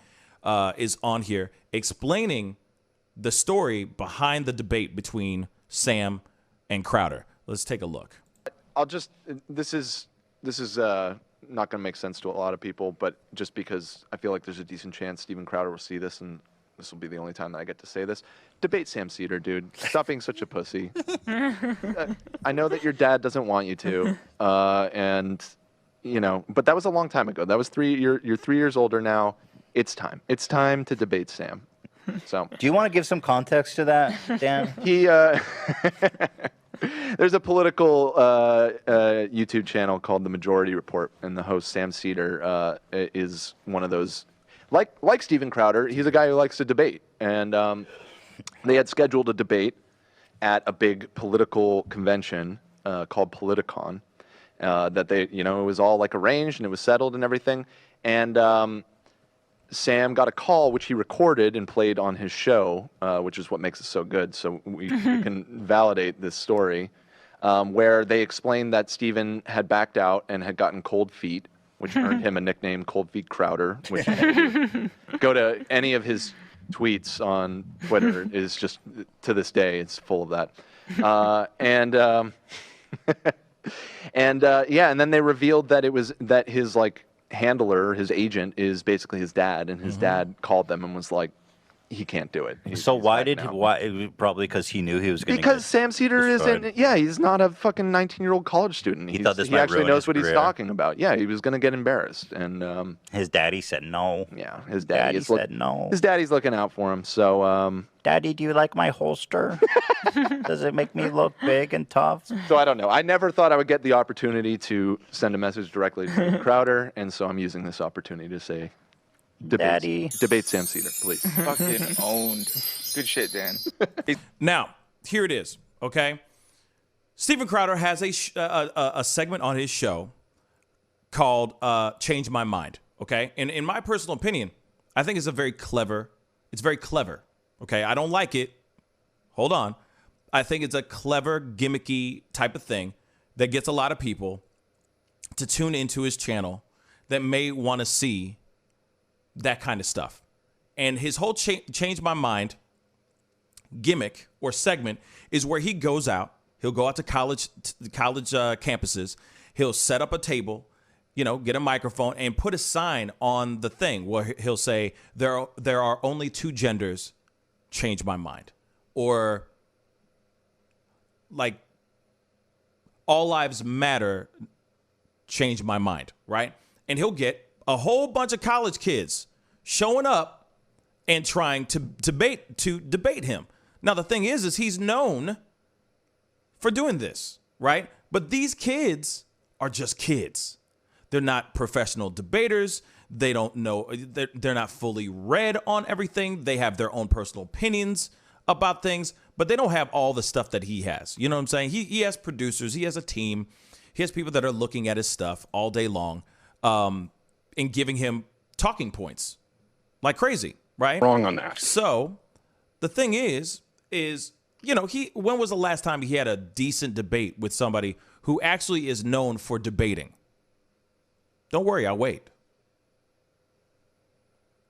is on here explaining the story behind the debate between Sam and Crowder. Let's take a look. This is not going to make sense to a lot of people, but just because I feel like there's a decent chance Steven Crowder will see this, and this will be the only time that I get to say this. Debate Sam Setter, dude. Stop being such a pussy. I know that your dad doesn't want you to, and you know, but that was a long time ago. That was you're 3 years older now. It's time. It's time to debate Sam. So, do you want to give some context to that, Dan? There's a political YouTube channel called The Majority Report, and the host Sam Setter is one of those. Like Steven Crowder, he's a guy who likes to debate, and they had scheduled a debate at a big political convention called Politicon. That they, it was all like arranged and it was settled and everything. And Sam got a call, which he recorded and played on his show, which is what makes it so good. So we can validate this story, where they explained that Steven had backed out and had gotten cold feet, which earned him a nickname, Cold Feet Crowder, which go to any of his tweets on Twitter is just, to this day, it's full of that. And then they revealed that his handler, his agent, is basically his dad, and his dad called them and was like, he can't do it. Why? Probably because he knew he was going to. Because Sam Setter isn't. Yeah, he's not a fucking 19-year-old college student. He thought this he might actually ruin knows his what he's career. talking about. Yeah, he was going to get embarrassed, and his daddy said no. Yeah, his daddy said no. His daddy's looking out for him. So, Daddy, do you like my holster? Does it make me look big and tough? So I don't know. I never thought I would get the opportunity to send a message directly to Crowder, and so I'm using this opportunity to say, Daddy, debate Sam Setter, please. Fucking owned. Good shit, Dan. Now, here it is, okay? Steven Crowder has a segment on his show called Change My Mind, okay? And in my personal opinion, I think it's very clever, okay? I don't like it. Hold on. I think it's a clever, gimmicky type of thing that gets a lot of people to tune into his channel that may want to see that kind of stuff. And his whole Change My Mind gimmick or segment is where he goes out. He'll go out to college campuses. He'll set up a table, get a microphone and put a sign on the thing where he'll say, there are only two genders, change my mind. Or like, all lives matter, change my mind, right? And he'll get a whole bunch of college kids showing up and trying to debate him. Now, the thing is he's known for doing this, right? But these kids are just kids. They're not professional debaters. They don't know. They're not fully read on everything. They have their own personal opinions about things, but they don't have all the stuff that he has. You know what I'm saying? He has producers. He has a team. He has people that are looking at his stuff all day long, and giving him talking points like crazy, right? Wrong on that. So the thing is when was the last time he had a decent debate with somebody who actually is known for debating? Don't worry, I'll wait.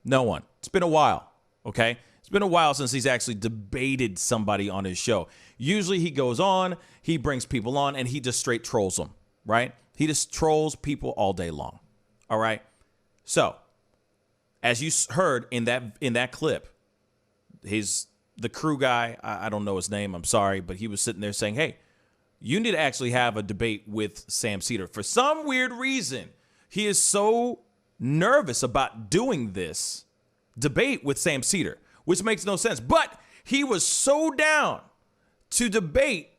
No one. It's been a while, okay? It's been a while since he's actually debated somebody on his show. Usually he goes on, he brings people on, and he just straight trolls them, right? He just trolls people all day long, all right? So, as you heard in that clip, the crew guy, I don't know his name, I'm sorry, but he was sitting there saying, hey, you need to actually have a debate with Sam Seder. For some weird reason, he is so nervous about doing this debate with Sam Seder, which makes no sense. But he was so down to debate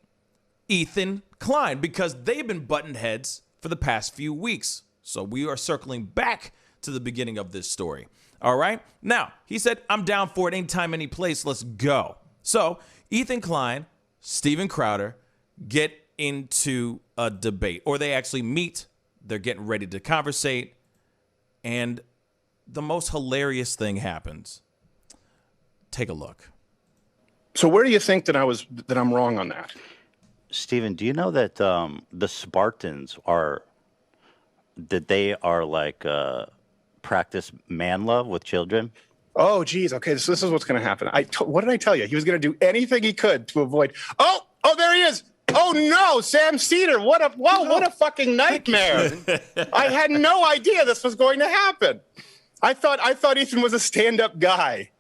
Ethan Klein because they've been butting heads for the past few weeks. So we are circling back to the beginning of this story. All right. Now, he said, I'm down for it anytime, any place. Let's go. So Ethan Klein, Steven Crowder get into a debate, or they actually meet. They're getting ready to conversate. And the most hilarious thing happens. Take a look. So where do you think that I'm wrong on that? Steven, do you know that the Spartans are like practice man love with children? Oh, geez. Okay, so this is what's going to happen. What did I tell you? He was going to do anything he could to avoid. Oh, there he is. Oh no, Sam Seder! What a fucking nightmare! I had no idea this was going to happen. I thought Ethan was a stand-up guy.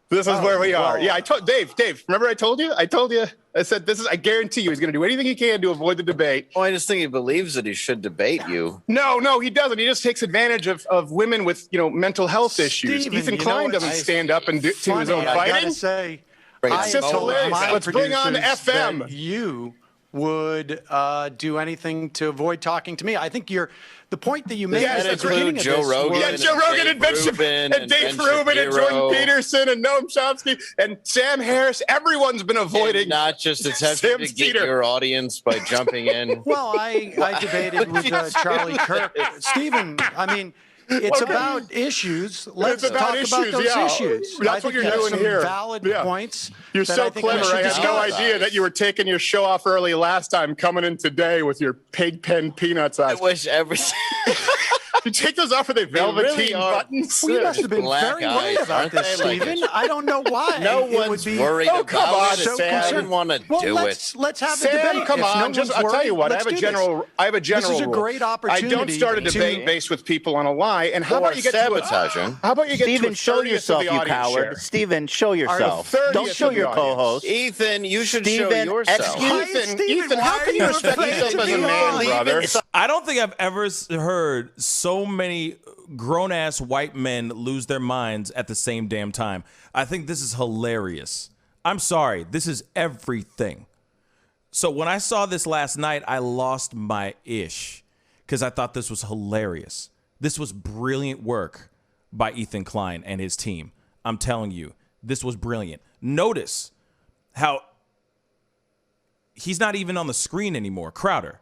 This is where we are. Yeah, I told Dave. Remember I told you? I said this is. I guarantee you, he's going to do anything he can to avoid the debate. Well, I just think he believes that he should debate you. No, he doesn't. He just takes advantage of women with mental health issues. Ethan Klein doesn't stand up and do his own fighting. I gotta say, it's just hilarious. Let's bring on FM. You would do anything to avoid talking to me. I think the point that you made at the beginning of this Rogan. Yeah, Joe Rogan and Dave Rubin and Jordan Peterson and Noam Chomsky and Sam Harris. Everyone's been avoiding. And not just attempting to get your audience by jumping in. Well, I debated with Charlie Kirk. Steven, I mean, it's about issues. Let's talk about those issues. That's what you're doing here. Valid points. You're so clever. I had no idea that you were taking your show off early last time, coming in today with your pig pen peanuts on. I wish You take those off with a velveteen buttons? We must have been very worried about this, Steven. I don't know why. No one's worried about it. Sam didn't want to do it. Let's have a debate. Come on. I'll tell you what. I have a general This is a rule. great opportunity. I don't start a debate based with people on a lie. And how about you get sabotaging? How about you get Steven, show yourself, you coward. Steven, show yourself. Don't show your co-host. Ethan, you should show yourself. Ethan, how can you respect yourself as a man, brother? I don't think I've ever heard so many grown-ass white men lose their minds at the same damn time. I think this is hilarious. I'm sorry. This is everything. So when I saw this last night, I lost my ish because I thought this was hilarious. This was brilliant work by Ethan Klein and his team. I'm telling you, this was brilliant. Notice how he's not even on the screen anymore. Crowder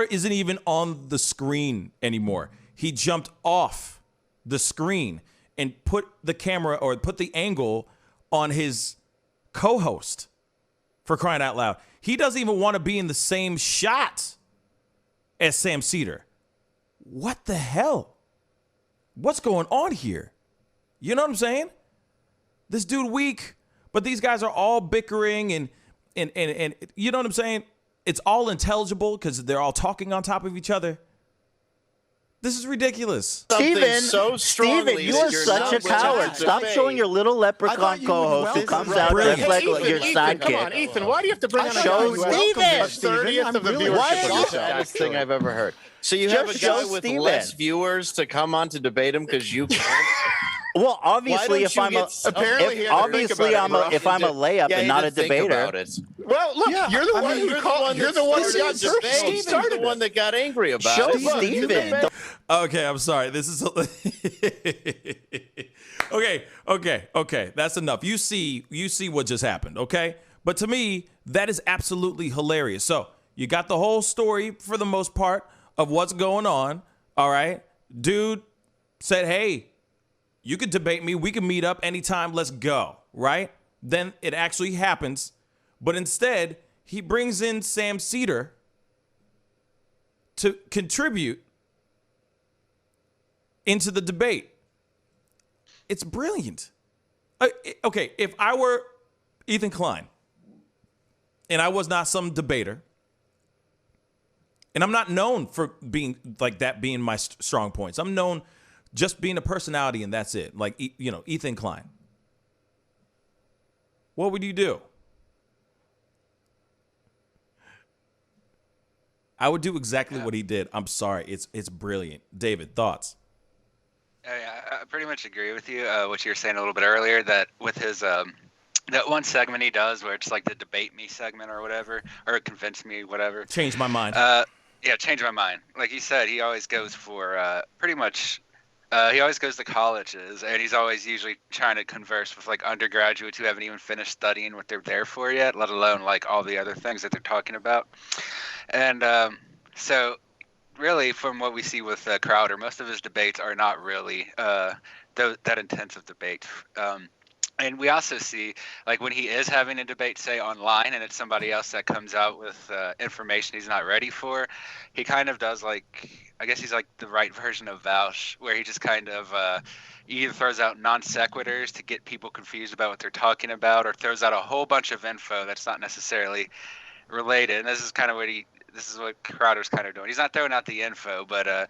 isn't even on the screen anymore. He jumped off the screen and put the camera or put the angle on his co-host, for crying out loud. He doesn't even want to be in the same shot as Sam Seder. What the hell? What's going on here? You know what I'm saying? This dude weak, but these guys are all bickering and you know what I'm saying? It's all intelligible because they're all talking on top of each other. This is ridiculous. Steven, you are such a coward. Stop showing your little leprechaun co-host who comes out dressed like your sidekick. Come on, Ethan, why do you have to bring on Show Steven. A 30th of the viewership? That's the saddest thing I've ever heard. So you have a guy with less viewers to come on to debate him because you can't? Well, obviously, if I'm a layup and not a debater. Well, look, you're the one who called. You're the one who got Steven's the one that got angry about it. Show Steven. Okay, I'm sorry. This is okay. That's enough. You see what just happened, okay? But to me, that is absolutely hilarious. So you got the whole story for the most part of what's going on. All right, dude said, "Hey, you could debate me. We can meet up anytime. Let's go." Right? Then it actually happens. But instead, he brings in Sam Cedar to contribute into the debate. It's brilliant. Okay, if I were Ethan Klein and I was not some debater, and I'm not known for being like that being my strong points. I'm known just being a personality and that's it. Like, Ethan Klein. What would you do? I would do exactly what he did. I'm sorry. It's brilliant. David, thoughts? I pretty much agree with you. What you were saying a little bit earlier, that with his that one segment he does where it's like the debate me segment or whatever, or convince me, whatever. Change my mind. Yeah, change my mind. Like you said, he always goes for pretty much. He always goes to colleges, and he's always usually trying to converse with like undergraduates who haven't even finished studying what they're there for yet, let alone like all the other things that they're talking about. And so, really, from what we see with Crowder, most of his debates are not really that intensive debates. And we also see, like, when he is having a debate, say, online, and it's somebody else that comes out with information he's not ready for, he kind of does, like, I guess he's like the right version of Vouch, where he just kind of either throws out non sequiturs to get people confused about what they're talking about, or throws out a whole bunch of info that's not necessarily related. And this is kind of what Crowder's kind of doing. He's not throwing out the info, but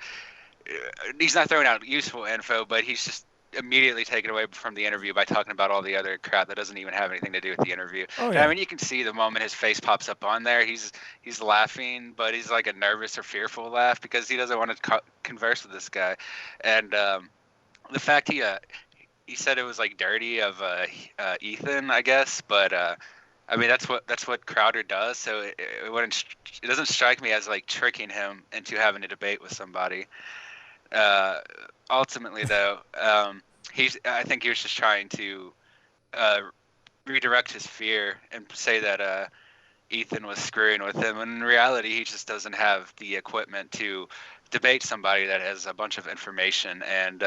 he's not throwing out useful info, but he's just immediately taken away from the interview by talking about all the other crap that doesn't even have anything to do with the interview. Oh, yeah. I mean, you can see the moment his face pops up on there, he's laughing, but he's like a nervous or fearful laugh because he doesn't want to converse with this guy. And the fact he said it was like dirty of Ethan, I guess, but I mean that's what Crowder does. So it doesn't strike me as like tricking him into having a debate with somebody. Ultimately, though, I think he was just trying to redirect his fear and say that Ethan was screwing with him. When in reality, he just doesn't have the equipment to debate somebody that has a bunch of information and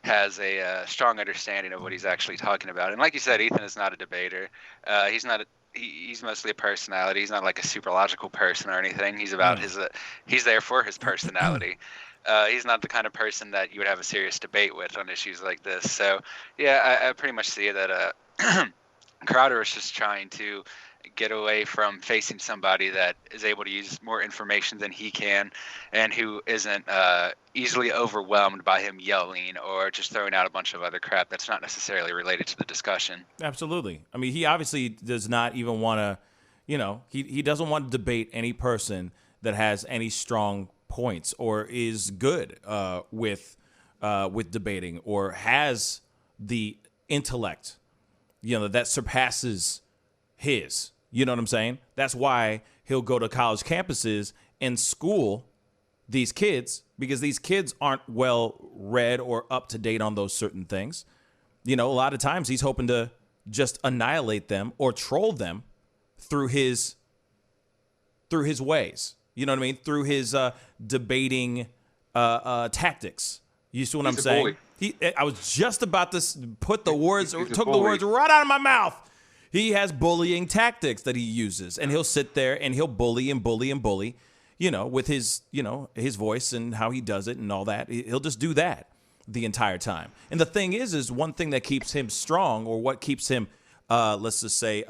has a strong understanding of what he's actually talking about. And like you said, Ethan is not a debater. He's mostly a personality. He's not like a super logical person or anything. He's about he's there for his personality. He's not the kind of person that you would have a serious debate with on issues like this. So, yeah, I pretty much see that Crowder is just trying to get away from facing somebody that is able to use more information than he can and who isn't easily overwhelmed by him yelling or just throwing out a bunch of other crap that's not necessarily related to the discussion. Absolutely. I mean, he obviously does not even want to, he doesn't want to debate any person that has any strong points or is good with debating or has the intellect, that surpasses his. You know what I'm saying? That's why he'll go to college campuses and school these kids, because these kids aren't well read or up to date on those certain things. A lot of times he's hoping to just annihilate them or troll them through his ways. You know what I mean? Through his debating tactics. You see what I'm saying? I was just about to put the words, took the words right out of my mouth. He has bullying tactics that he uses, and he'll sit there and he'll bully and bully and bully, with his, his voice and how he does it and all that. He'll just do that the entire time. And the thing is one thing that keeps him strong, or what keeps him, let's just say,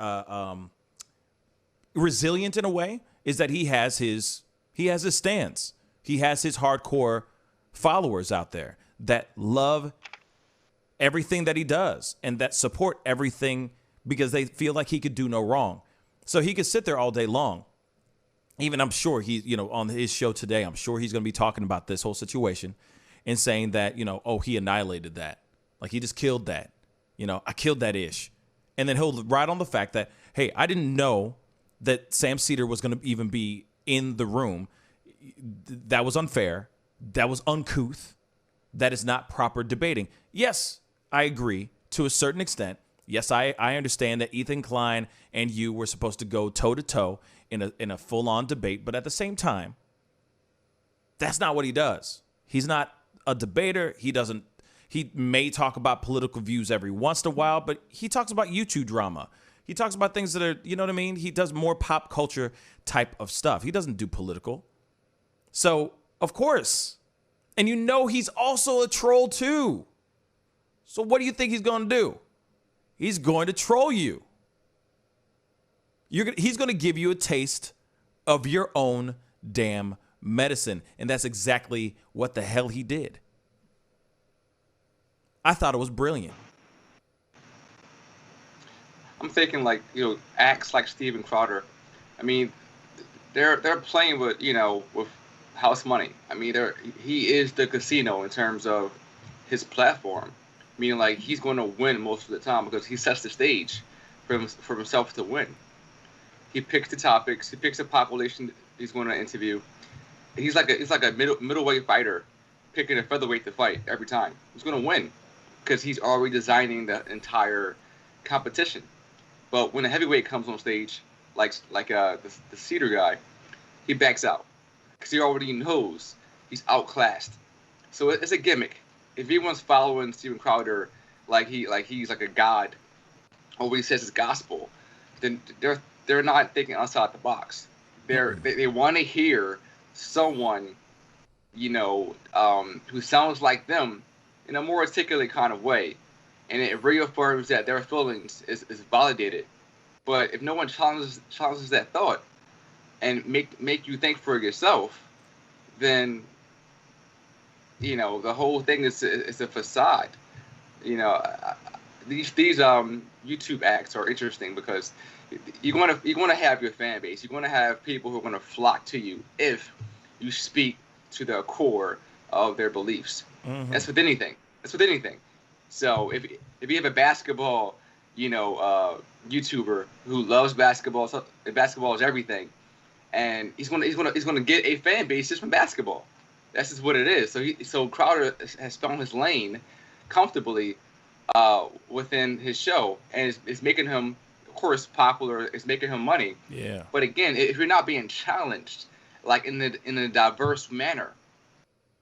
resilient in a way, is that he has his stance. He has his hardcore followers out there that love everything that he does and that support everything because they feel like he could do no wrong. So he could sit there all day long. Even I'm sure on his show today, I'm sure he's going to be talking about this whole situation and saying that, he annihilated that. Like he just killed that. I killed that ish. And then he'll ride on the fact that, hey, I didn't know that Sam Cedar was going to even be in the room. That was unfair. That was uncouth. That is not proper debating. Yes, I agree to a certain extent. Yes, I understand that Ethan Klein and you were supposed to go toe-to-toe in a full-on debate, but at the same time, that's not what he does. He's not a debater. He may talk about political views every once in a while, but he talks about YouTube drama. He talks about things that are, you know what I mean? He does more pop culture type of stuff. He doesn't do political. So, of course. And you know he's also a troll too. So what do you think he's going to do? He's going to troll you. He's going to give you a taste of your own damn medicine. And that's exactly what the hell he did. I thought it was brilliant. I'm thinking like, acts like Steven Crowder. I mean, they're playing with, with house money. I mean, he is the casino in terms of his platform. Meaning like he's going to win most of the time because he sets the stage for himself to win. He picks the topics. He picks the population he's going to interview. He's like a middleweight fighter picking a featherweight to fight every time. He's going to win because he's already designing the entire competition. But when a heavyweight comes on stage, like the Cedar guy, he backs out because he already knows he's outclassed. So it's a gimmick. If anyone's following Steven Crowder like he's like a god, or what he says is gospel, then they're not thinking outside the box. They want to hear someone, who sounds like them in a more articulate kind of way, and it reaffirms that their feelings is validated. But if no one challenges that thought and make you think for yourself, then the whole thing is a facade. These YouTube acts are interesting because you're going to have your fan base. You're going to have people who are going to flock to you if you speak to the core of their beliefs. Mm-hmm. That's with anything. So if you have a basketball, YouTuber who loves basketball, and basketball is everything, and he's going to get a fan base just from basketball. That's just what it is. So Crowder has found his lane comfortably within his show, and it's making him, of course, popular. It's making him money. Yeah. But again, if you're not being challenged, like in a diverse manner,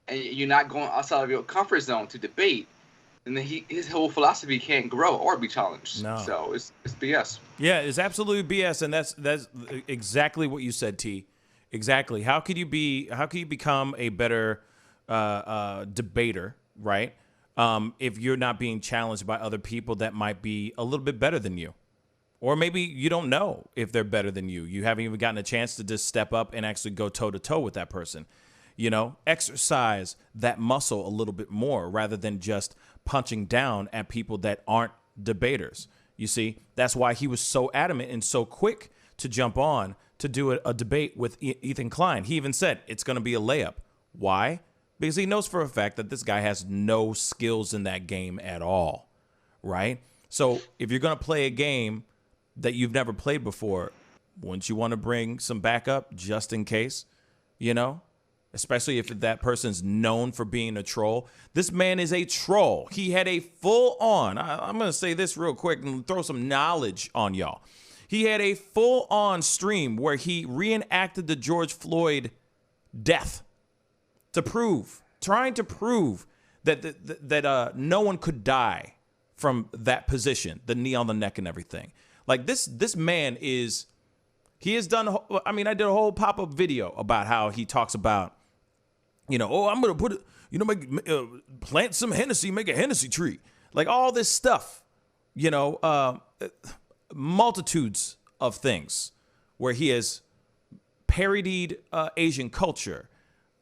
and you're not going outside of your comfort zone to debate, then his whole philosophy can't grow or be challenged. No. So it's BS. Yeah, it's absolutely BS, and that's exactly what you said, T. Exactly. How could you become a better debater, right? If you're not being challenged by other people that might be a little bit better than you, or maybe you don't know if they're better than you. You haven't even gotten a chance to just step up and actually go toe to toe with that person. Exercise that muscle a little bit more rather than just punching down at people that aren't debaters. You see, that's why he was so adamant and so quick to jump on to do a debate with Ethan Klein. He even said it's going to be a layup. Why? Because he knows for a fact that this guy has no skills in that game at all, right? So if you're going to play a game that you've never played before, wouldn't you want to bring some backup just in case, especially if that person's known for being a troll? This man is a troll. He had a full-on, I'm going to say this real quick and throw some knowledge on y'all. He had a full-on stream where he reenacted the George Floyd death trying to prove that no one could die from that position, the knee on the neck and everything. Like this man is, he has done, I did a whole pop-up video about how he talks about, I'm going to put it, plant some Hennessy, make a Hennessy tree. Like all this stuff, multitudes of things where he has parodied Asian culture,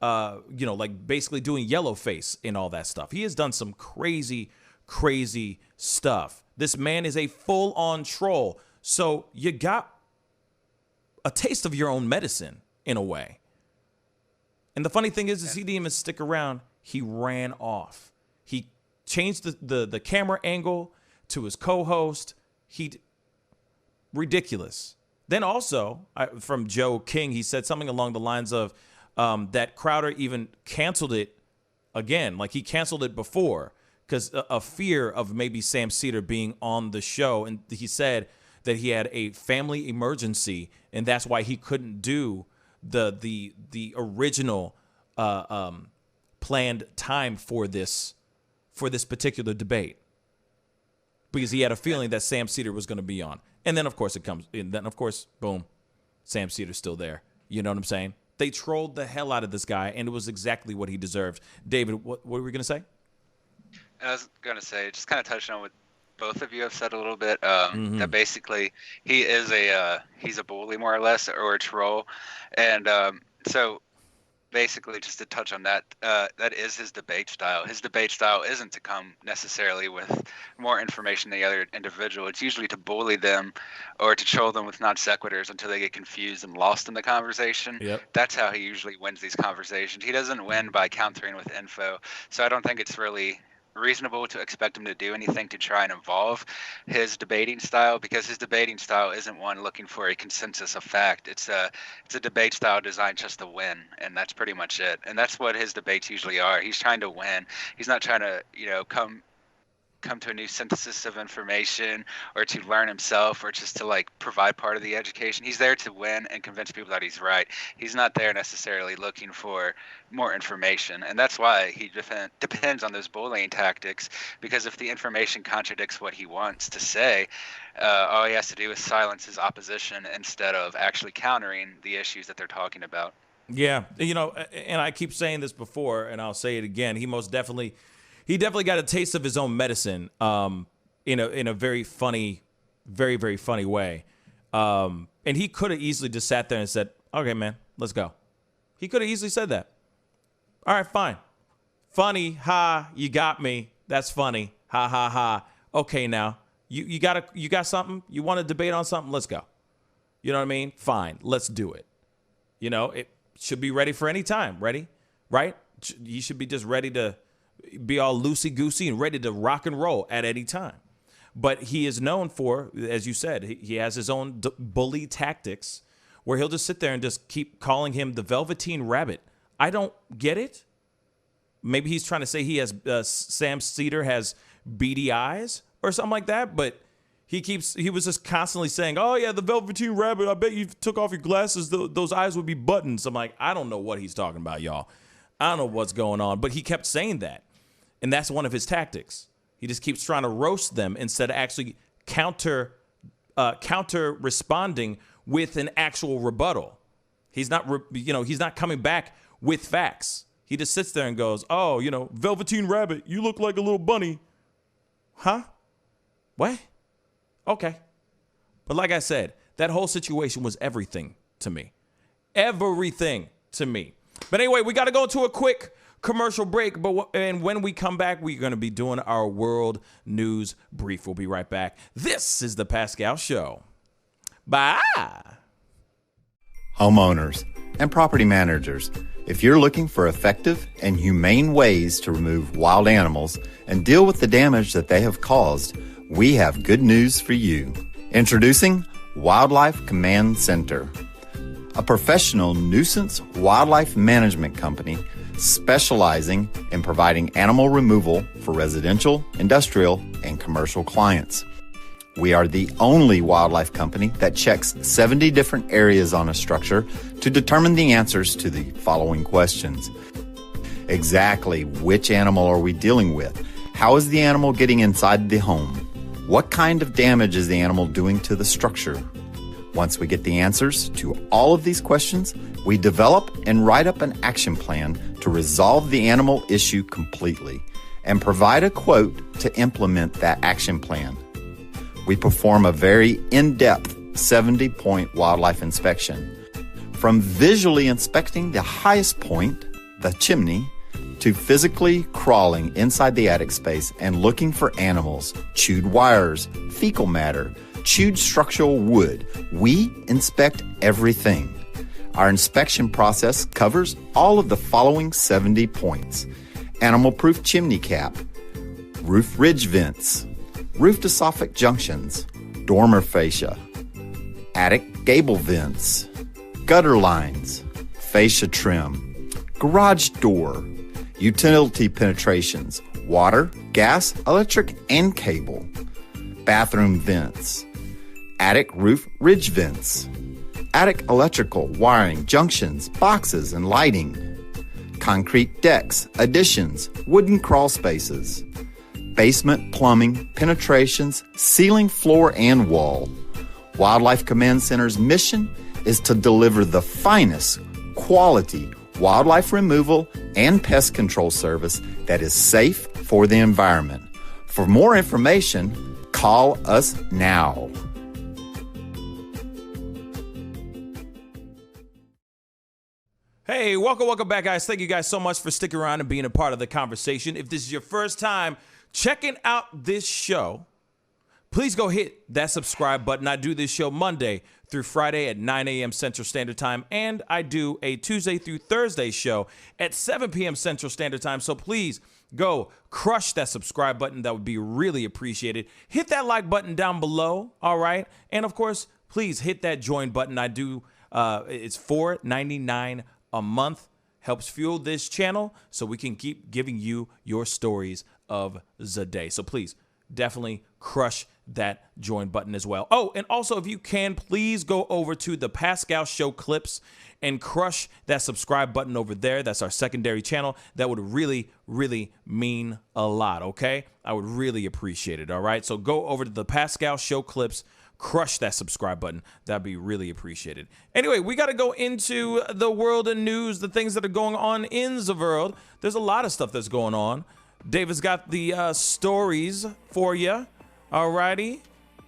like basically doing yellowface and all that stuff. He has done some crazy, crazy stuff. This man is a full-on troll. So you got a taste of your own medicine in a way. And the funny thing is he didn't even stick around. He ran off. He changed the camera angle to his co-host. Ridiculous. Then also, from Joe King, he said something along the lines of that Crowder even canceled it again. Like he canceled it before because of fear of maybe Sam Cedar being on the show. And he said that he had a family emergency, and that's why he couldn't do the original planned time for this particular debate, because he had a feeling that Sam Cedar was going to be on. And then, of course, boom, Sam Cedar's still there. You know what I'm saying? They trolled the hell out of this guy, and it was exactly what he deserved. David, what were we going to say? I was going to say, just kind of touching on what both of you have said a little bit, that basically he's a bully, more or less, or a troll. And so basically, just to touch on that, that is his debate style. His debate style isn't to come necessarily with more information than the other individual. It's usually to bully them or to troll them with non sequiturs until they get confused and lost in the conversation. Yep. That's how he usually wins these conversations. He doesn't win by countering with info. So I don't think it's really reasonable to expect him to do anything to try and evolve his debating style, because his debating style isn't one looking for a consensus of fact. It's a debate style designed just to win, and that's pretty much it. And that's what his debates usually are. He's trying to win. He's not trying to, come to a new synthesis of information or to learn himself or just to like provide part of the education. He's there to win and convince people that he's right. He's not there necessarily looking for more information. And that's why he depends on those bullying tactics, because if the information contradicts what he wants to say, all he has to do is silence his opposition instead of actually countering the issues that they're talking about. Yeah. And I keep saying this before, and I'll say it again. He definitely got a taste of his own medicine in a very funny, very, very funny way. And he could have easily just sat there and said, okay, man, let's go. He could have easily said that. All right, fine. Funny, ha, you got me. That's funny. Ha, ha, ha. Okay, now, you got something? You want to debate on something? Let's go. You know what I mean? Fine, let's do it. It should be ready for any time. Ready? Right? You should be just ready to be all loosey-goosey and ready to rock and roll at any time. But he is known for, as you said, he has his own bully tactics where he'll just sit there and just keep calling him the Velveteen Rabbit. I don't get it. Maybe he's trying to say he has Sam Cedar has beady eyes or something like that, but he was just constantly saying, oh, yeah, the Velveteen Rabbit, I bet you took off your glasses, those eyes would be buttons. I'm like, I don't know what he's talking about, y'all. I don't know what's going on, but he kept saying that. And that's one of his tactics. He just keeps trying to roast them instead of actually counter responding with an actual rebuttal. He's not coming back with facts. He just sits there and goes, oh, Velveteen Rabbit, you look like a little bunny. Huh? What? Okay. But like I said, that whole situation was everything to me. Everything to me. But anyway, we got to go to a quick commercial break, and when we come back, we're going to be doing our world news brief. We'll be right back. This is the Pascal Show. Bye. Homeowners and property managers, if you're looking for effective and humane ways to remove wild animals and deal with the damage that they have caused, we have good news for you. Introducing Wildlife Command Center, a professional nuisance wildlife management company specializing in providing animal removal for residential, industrial, and commercial clients. We are the only wildlife company that checks 70 different areas on a structure to determine the answers to the following questions. Exactly which animal are we dealing with? How is the animal getting inside the home? What kind of damage is the animal doing to the structure? Once we get the answers to all of these questions, we develop and write up an action plan to resolve the animal issue completely and provide a quote to implement that action plan. We perform a very in-depth 70-point wildlife inspection. From visually inspecting the highest point, the chimney, to physically crawling inside the attic space and looking for animals, chewed wires, fecal matter, chewed structural wood. We inspect everything. Our inspection process covers all of the following 70 points: animal-proof chimney cap, roof ridge vents, roof to soffit junctions, dormer fascia, attic gable vents, gutter lines, fascia trim, garage door, utility penetrations, water, gas, electric, and cable, bathroom vents, attic roof ridge vents, attic electrical, wiring, junctions, boxes, and lighting, concrete decks, additions, wooden crawl spaces, basement plumbing, penetrations, ceiling, floor, and wall, Wildlife Command Center's mission is to deliver the finest quality wildlife removal and pest control service that is safe for the environment. For more information, call us now. Hey, welcome back, guys. Thank you guys so much for sticking around and being a part of the conversation. If this is your first time checking out this show, please go hit that subscribe button. I do this show Monday through Friday at 9 a.m. Central Standard Time, and I do a Tuesday through Thursday show at 7 p.m. Central Standard Time. So please go crush that subscribe button. That would be really appreciated. Hit that like button down below, all right? And, of course, please hit that join button. I do. It's $4.99 a month. Helps fuel this channel so we can keep giving you your stories of the day. So please definitely crush that join button as well. Oh, and also, if you can, please go over to the Pascal Show clips and crush that subscribe button over there. That's our secondary channel. That would really, really mean a lot, okay? I would really appreciate it, all right? So go over to the Pascal Show clips, crush that subscribe button. That'd be really appreciated. Anyway, we got to go into the world of news, the things that are going on in the world. There's a lot of stuff that's going on. David's got the stories for you. All righty.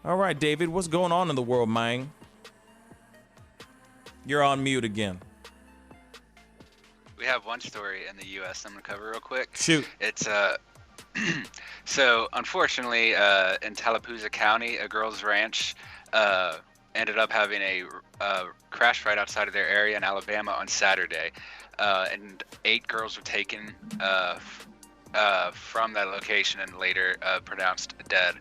All right, David, what's going on in the world, man? You're on mute again. We have one story in the U.S. I'm going to cover real quick. Shoot. It's so unfortunately, in Tallapoosa County, a girls' ranch ended up having a crash right outside of their area in Alabama on Saturday, and 8 girls were taken from that location and later pronounced dead.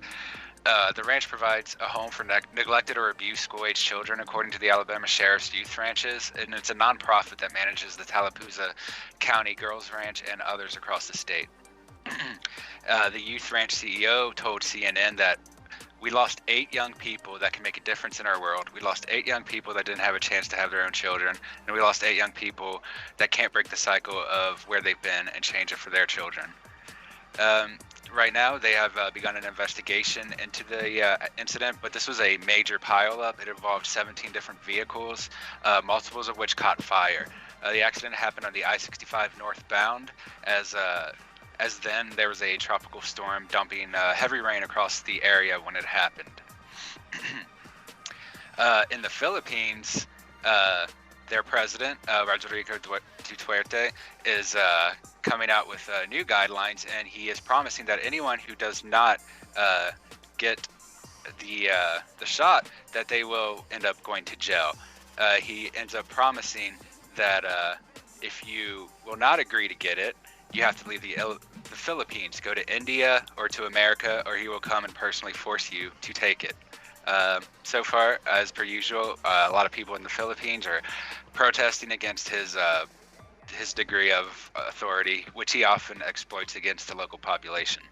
The ranch provides a home for neglected or abused school-age children, according to the Alabama Sheriff's Youth Ranches, and it's a nonprofit that manages the Tallapoosa County Girls Ranch and others across the state. The Youth Ranch CEO told CNN that we lost 8 young people that can make a difference in our world. We lost 8 young people that didn't have a chance to have their own children, and we lost 8 young people that can't break the cycle of where they've been and change it for their children. Right now, they have begun an investigation into the incident, but this was a major pileup. It involved 17 different vehicles, multiples of which caught fire. The accident happened on the I-65 northbound, as then there was a tropical storm dumping heavy rain across the area when it happened. In the Philippines, their president, Rodrigo Duterte, is coming out with new guidelines, and he is promising that anyone who does not get the shot, that they will end up going to jail. He ends up promising that if you will not agree to get it, you have to leave the Philippines, go to India or to America, or he will come and personally force you to take it. So far, as per usual, a lot of people in the Philippines are protesting against his degree of authority, which he often exploits against the local population.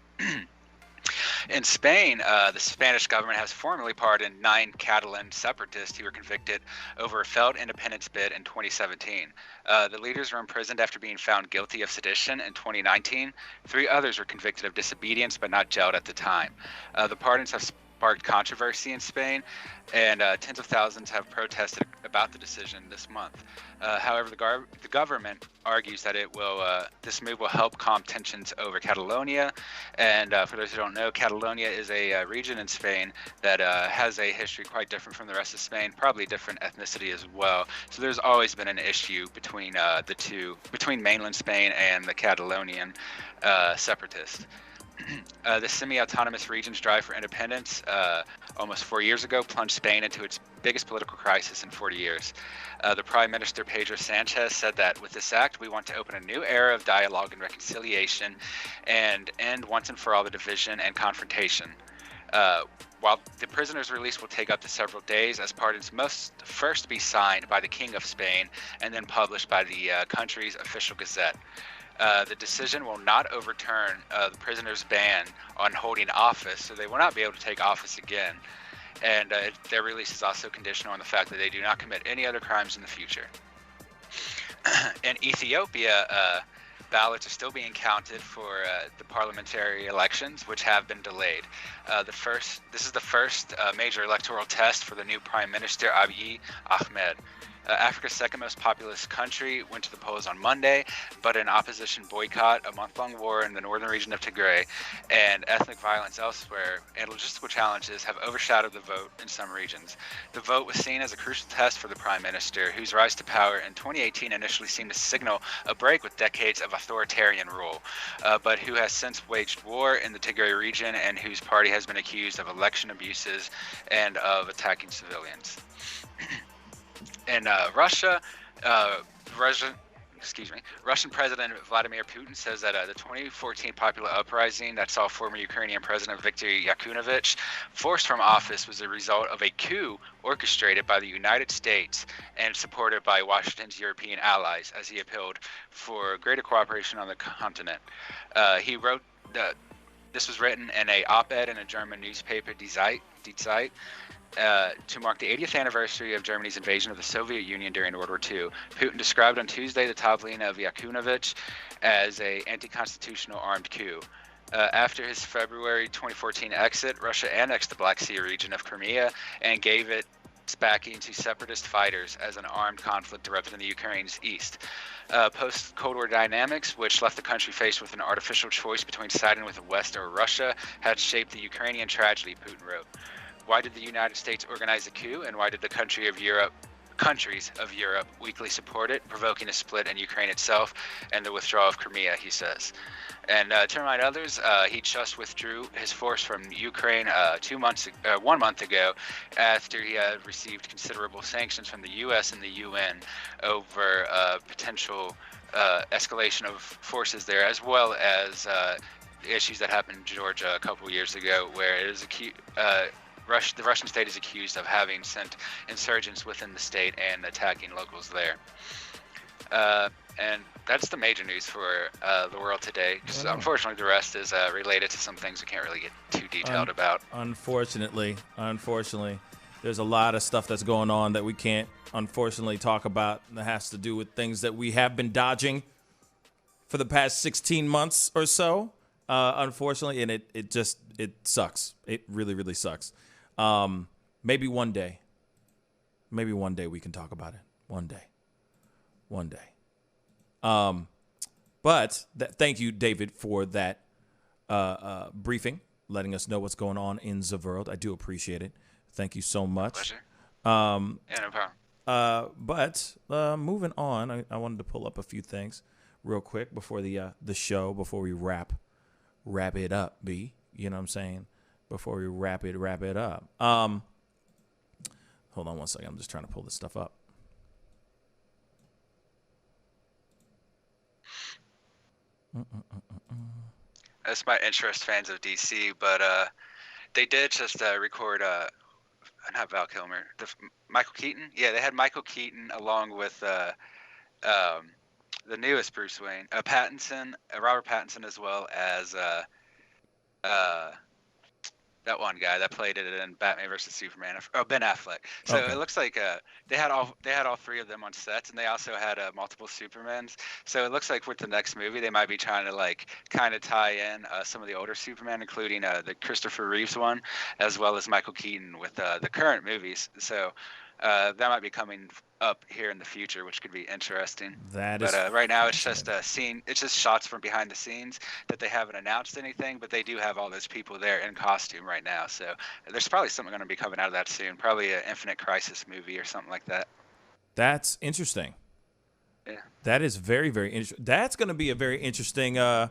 In Spain, the Spanish government has formally pardoned 9 Catalan separatists who were convicted over a failed independence bid in 2017. The leaders were imprisoned after being found guilty of sedition in 2019. 3 others were convicted of disobedience but not jailed at the time. The pardons have sparked controversy in Spain, and tens of thousands have protested about the decision this month. However, the government argues that this move will help calm tensions over Catalonia. And for those who don't know, Catalonia is a region in Spain that has a history quite different from the rest of Spain, probably different ethnicity as well. So there's always been an issue between the two, between mainland Spain and the Catalonian separatists. The semi-autonomous region's drive for independence almost 4 years ago plunged Spain into its biggest political crisis in 40 years. The Prime Minister Pedro Sanchez said that with this act, we want to open a new era of dialogue and reconciliation and end once and for all the division and confrontation. While the prisoner's release will take up to several days, as pardons must first be signed by the King of Spain and then published by the country's official gazette. The decision will not overturn the prisoner's ban on holding office, so they will not be able to take office again. And their release is also conditional on the fact that they do not commit any other crimes in the future. In Ethiopia, ballots are still being counted for the parliamentary elections, which have been delayed. This is the first major electoral test for the new Prime Minister Abiy Ahmed. Africa's second most populous country went to the polls on Monday, but an opposition boycott, a month-long war in the northern region of Tigray, and ethnic violence elsewhere, and logistical challenges have overshadowed the vote in some regions. The vote was seen as a crucial test for the prime minister, whose rise to power in 2018 initially seemed to signal a break with decades of authoritarian rule, but who has since waged war in the Tigray region and whose party has been accused of election abuses and of attacking civilians. In Russian President Vladimir Putin says that the 2014 popular uprising that saw former Ukrainian President Viktor Yanukovych forced from office was a result of a coup orchestrated by the United States and supported by Washington's European allies, as he appealed for greater cooperation on the continent. He wrote that this was written in an op-ed in a German newspaper, Die Zeit, to mark the 80th anniversary of Germany's invasion of the Soviet Union during World War II. Putin described on Tuesday the toppling of Yanukovych as an anti-constitutional armed coup. After his February 2014 exit, Russia annexed the Black Sea region of Crimea and gave its backing to separatist fighters as an armed conflict erupted in the Ukraine's east. Post-Cold War dynamics, which left the country faced with an artificial choice between siding with the West or Russia, had shaped the Ukrainian tragedy, Putin wrote. Why did the United States organize a coup, and why did the countries of Europe weakly support it, provoking a split in Ukraine itself and the withdrawal of Crimea, he says. And to remind others, he just withdrew his force from Ukraine 1 month ago after he had received considerable sanctions from the U.S. and the UN over potential escalation of forces there, as well as issues that happened in Georgia a couple years ago, where it is the Russian state is accused of having sent insurgents within the state and attacking locals there. And that's the major news for the world today. Because unfortunately, the rest is related to some things we can't really get too detailed about. Unfortunately, there's a lot of stuff that's going on that we can't, unfortunately, talk about. That has to do with things that we have been dodging for the past 16 months or so. Unfortunately, and it sucks. It really, really sucks. Maybe one day we can talk about it. One day. But thank you, David, for that briefing, letting us know what's going on in the world. I do appreciate it. Thank you so much. Pleasure. Yeah, no problem. But moving on, I wanted to pull up a few things real quick before the show, before we wrap it up, B. You know what I'm saying? Before we wrap it up. Hold on one second. I'm just trying to pull this stuff up. This might interest fans of DC, but they did just record not Val Kilmer, Michael Keaton. Yeah, they had Michael Keaton along with the newest Bruce Wayne, Robert Pattinson, as well as that one guy that played it in Batman vs Superman, Ben Affleck. So It looks like they had all three of them on sets, and they also had multiple Supermans. So it looks like with the next movie, they might be trying to kind of tie in some of the older Superman, including the Christopher Reeves one, as well as Michael Keaton with the current movies. So that might be coming up here in the future, which could be interesting. But right now it's just a scene. It's just shots from behind the scenes that they haven't announced anything, but they do have all those people there in costume right now. So there's probably something going to be coming out of that soon. Probably an Infinite Crisis movie or something like that. That's interesting. Yeah. That is very, very interesting. That's going to be a very interesting. That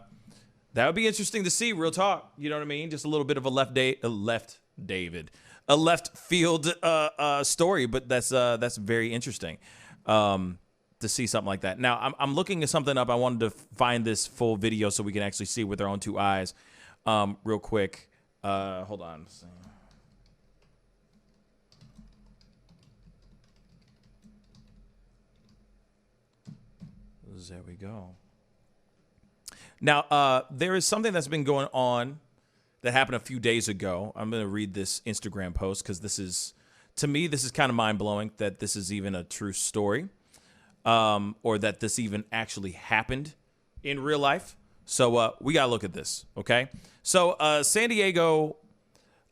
would be interesting to see. Real talk. You know what I mean? Just a little bit of a left field story, but that's very interesting to see something like that. Now, I'm looking at something up. I wanted to find this full video so we can actually see with our own two eyes real quick. Hold on. There we go. Now, there is something that's been going on that happened a few days ago. I'm going to read this Instagram post because to me, this is kind of mind-blowing that this is even a true story, or that this even actually happened in real life. So we got to look at this, okay? So San Diego,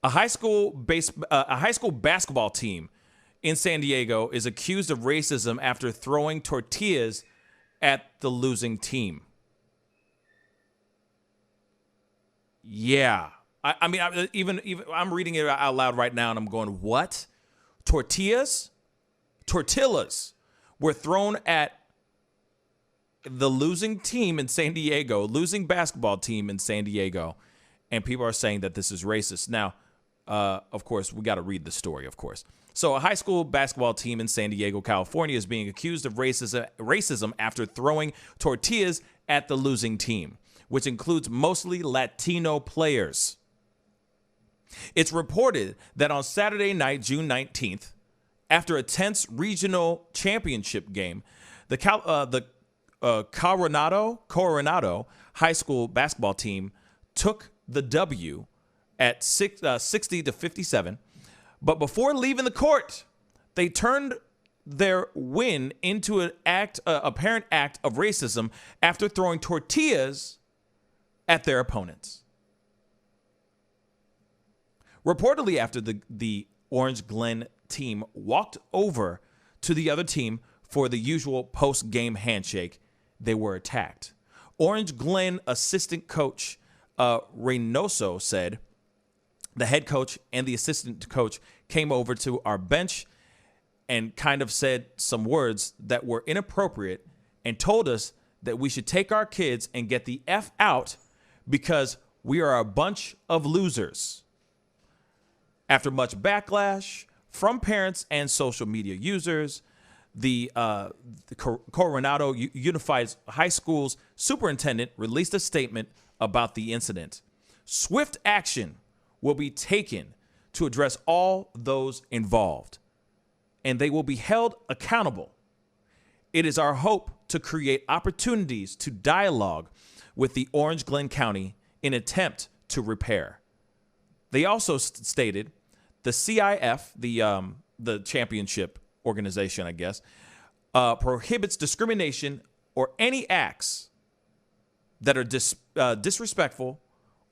a high school basketball team in San Diego is accused of racism after throwing tortillas at the losing team. Yeah. I mean, even I'm reading it out loud right now, and I'm going, what? Tortillas were thrown at the losing team in San Diego, losing basketball team in San Diego, and people are saying that this is racist. Now, of course, we got to read the story, of course. So a high school basketball team in San Diego, California is being accused of racism after throwing tortillas at the losing team, which includes mostly Latino players. It's reported that on Saturday night, June 19th, after a tense regional championship game, the Coronado High School basketball team took the W at 60-57. But before leaving the court, they turned their win into an apparent act of racism after throwing tortillas at their opponents. Reportedly, after the Orange Glen team walked over to the other team for the usual post-game handshake, they were attacked. Orange Glen assistant coach Reynoso said, the head coach and the assistant coach came over to our bench and kind of said some words that were inappropriate and told us that we should take our kids and get the F out because we are a bunch of losers. After much backlash from parents and social media users, the Coronado Unified High School's superintendent released a statement about the incident. Swift action will be taken to address all those involved, and they will be held accountable. It is our hope to create opportunities to dialogue with the Orange Glen County in an attempt to repair. They also stated the CIF, the championship organization, I guess, prohibits discrimination or any acts that are disrespectful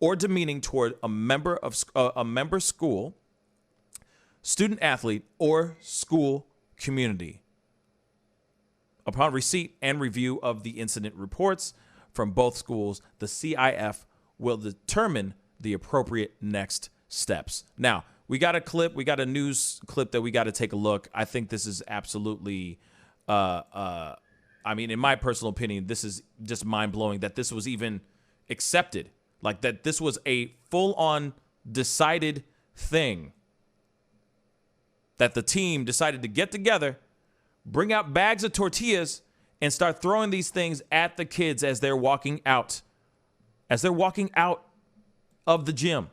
or demeaning toward a member school, student athlete, or school community. Upon receipt and review of the incident reports from both schools, the CIF will determine the appropriate next steps. Now, we got a news clip that we got to take a look. I think this is absolutely, I mean, in my personal opinion, this is just mind-blowing that this was even accepted. Like that this was a full-on decided thing. That the team decided to get together, bring out bags of tortillas, and start throwing these things at the kids as they're walking out. As they're walking out of the gym.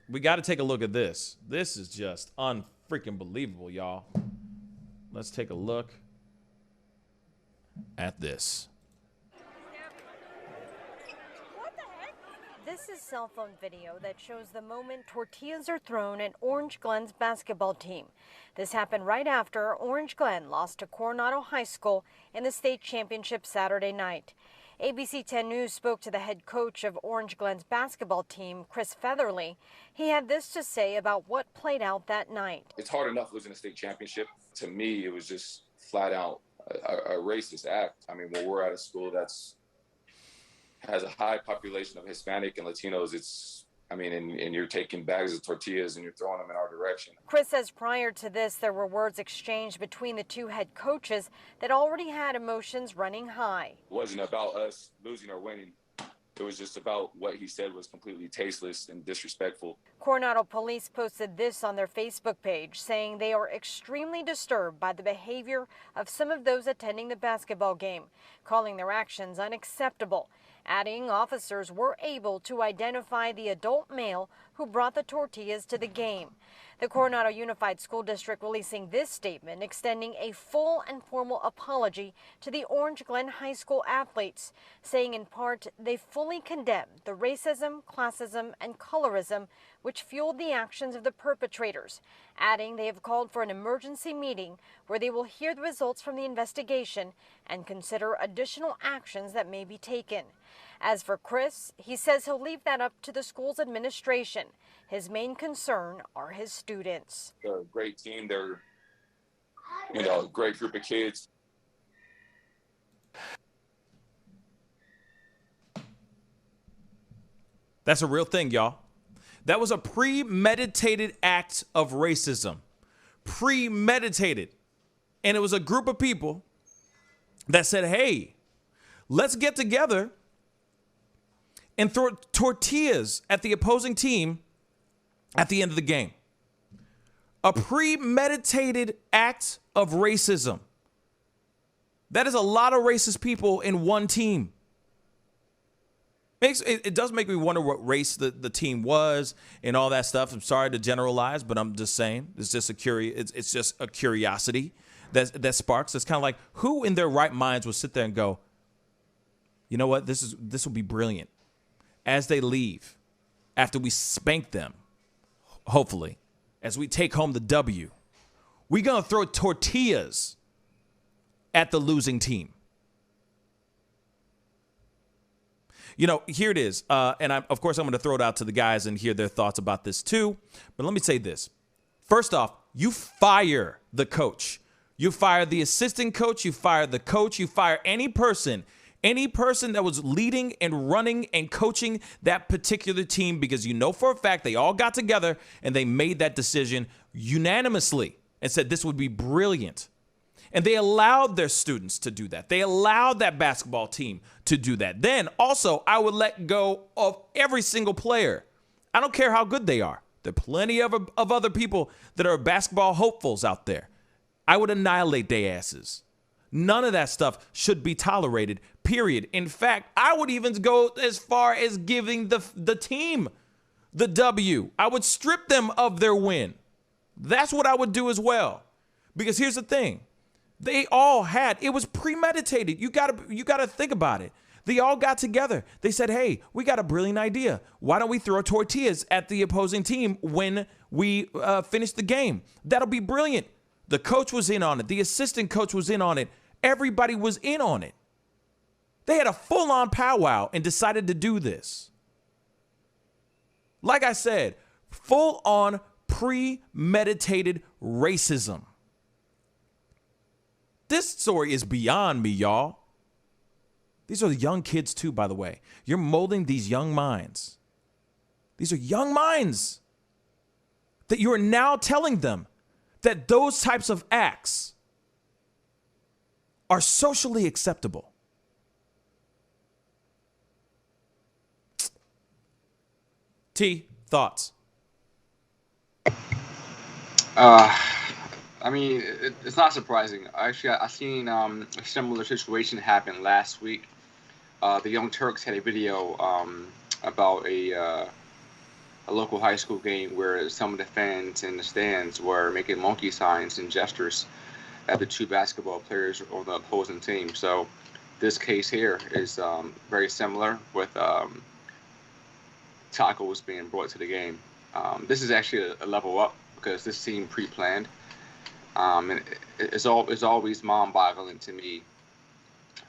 We got to take a look at this. This is just unfreaking believable, y'all. Let's take a look at this. This is cell phone video that shows the moment tortillas are thrown at Orange Glen's basketball team. This happened right after Orange Glen lost to Coronado High School in the state championship Saturday night. ABC 10 News spoke to the head coach of Orange Glen's basketball team, Chris Featherly. He had this to say about what played out that night. It's hard enough losing a state championship. To me, it was just flat out a racist act. I mean, when we're at a school that's has a high population of Hispanic and Latinos, and you're taking bags of tortillas and you're throwing them in our direction. Chris says prior to this, there were words exchanged between the two head coaches that already had emotions running high. It wasn't about us losing or winning. It was just about what he said was completely tasteless and disrespectful. Coronado police posted this on their Facebook page, saying they are extremely disturbed by the behavior of some of those attending the basketball game, calling their actions unacceptable. Adding, officers were able to identify the adult male who brought the tortillas to the game. The Coronado Unified School District releasing this statement, extending a full and formal apology to the Orange Glen High School athletes, saying in part they fully condemn the racism, classism, and colorism which fueled the actions of the perpetrators, adding they have called for an emergency meeting where they will hear the results from the investigation and consider additional actions that may be taken. As for Chris, he says he'll leave that up to the school's administration. His main concern are his students. They're a great team. They're, a great group of kids. That's a real thing, y'all. That was a premeditated act of racism. Premeditated. And it was a group of people that said, hey, let's get together and throw tortillas at the opposing team at the end of the game. A premeditated act of racism. That is a lot of racist people in one team. It does make me wonder what race the team was and all that stuff. I'm sorry to generalize, but I'm just saying it's just it's just a curiosity that sparks. It's kind of like, who in their right minds would sit there and go, you know what, this will be brilliant. As they leave, after we spank them, hopefully, as we take home the W, we're gonna throw tortillas at the losing team. Here it is. And of course, I'm going to throw it out to the guys and hear their thoughts about this too. But let me say this. First off, you fire the coach. You fire the assistant coach. You fire the coach. You fire any person that was leading and running and coaching that particular team, because you know for a fact they all got together and they made that decision unanimously and said this would be brilliant. And they allowed their students to do that. They allowed that basketball team to do that. Then also, I would let go of every single player. I don't care how good they are. There are plenty of other people that are basketball hopefuls out there. I would annihilate their asses. None of that stuff should be tolerated, period. In fact, I would even go as far as giving the team the W. I would strip them of their win. That's what I would do as well. Because here's the thing. They all it was premeditated. You gotta think about it. They all got together. They said, hey, we got a brilliant idea. Why don't we throw tortillas at the opposing team when we finish the game? That'll be brilliant. The coach was in on it. The assistant coach was in on it. Everybody was in on it. They had a full-on powwow and decided to do this. Like I said, full-on premeditated racism. This story is beyond me, y'all. These are young kids too, by the way. You're molding these young minds. These are young minds that you are now telling them that those types of acts are socially acceptable. T, thoughts? I mean, it's not surprising. Actually, I seen a similar situation happen last week. The Young Turks had a video about a local high school game where some of the fans in the stands were making monkey signs and gestures at the two basketball players on the opposing team. So this case here is very similar with tacos being brought to the game. This is actually a level up because this seemed pre-planned. And it's always mind-boggling to me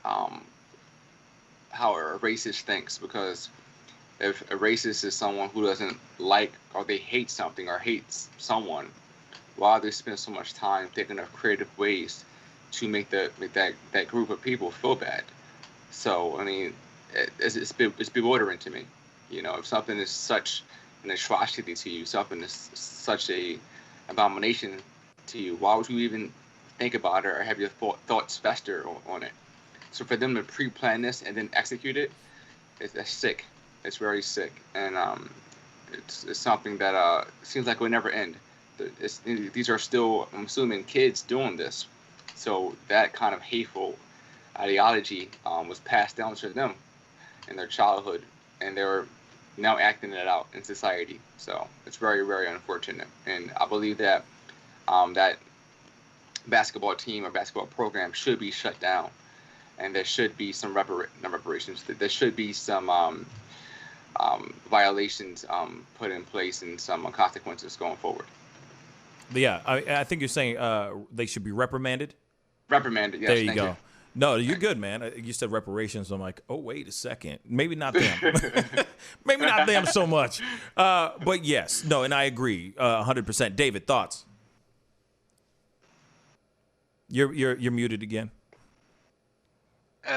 how a racist thinks, because if a racist is someone who doesn't like or they hate something or hates someone, why they spend so much time thinking of creative ways to make that group of people feel bad? So I mean, it's bewildering to me. If something is such an atrocity to you, something is such a abomination to you, why would you even think about it or have your thoughts fester on it? So for them to pre-plan this and then execute it, that's sick. It's very sick, and it's something that seems like it will never end. These are still, I'm assuming, kids doing this, so that kind of hateful ideology was passed down to them in their childhood, and they're now acting it out in society. So it's very, very unfortunate, and I believe that that basketball team or basketball program should be shut down, and there should be some reparations. There should be some violations put in place and some consequences going forward. Yeah, I think you're saying they should be reprimanded. Reprimanded, yes. There you thank go. You. No, you're good, man. You said reparations. I'm like, oh, wait a second. Maybe not them. Maybe not them so much. But yes, no, and I agree 100%. David, thoughts? You're muted again.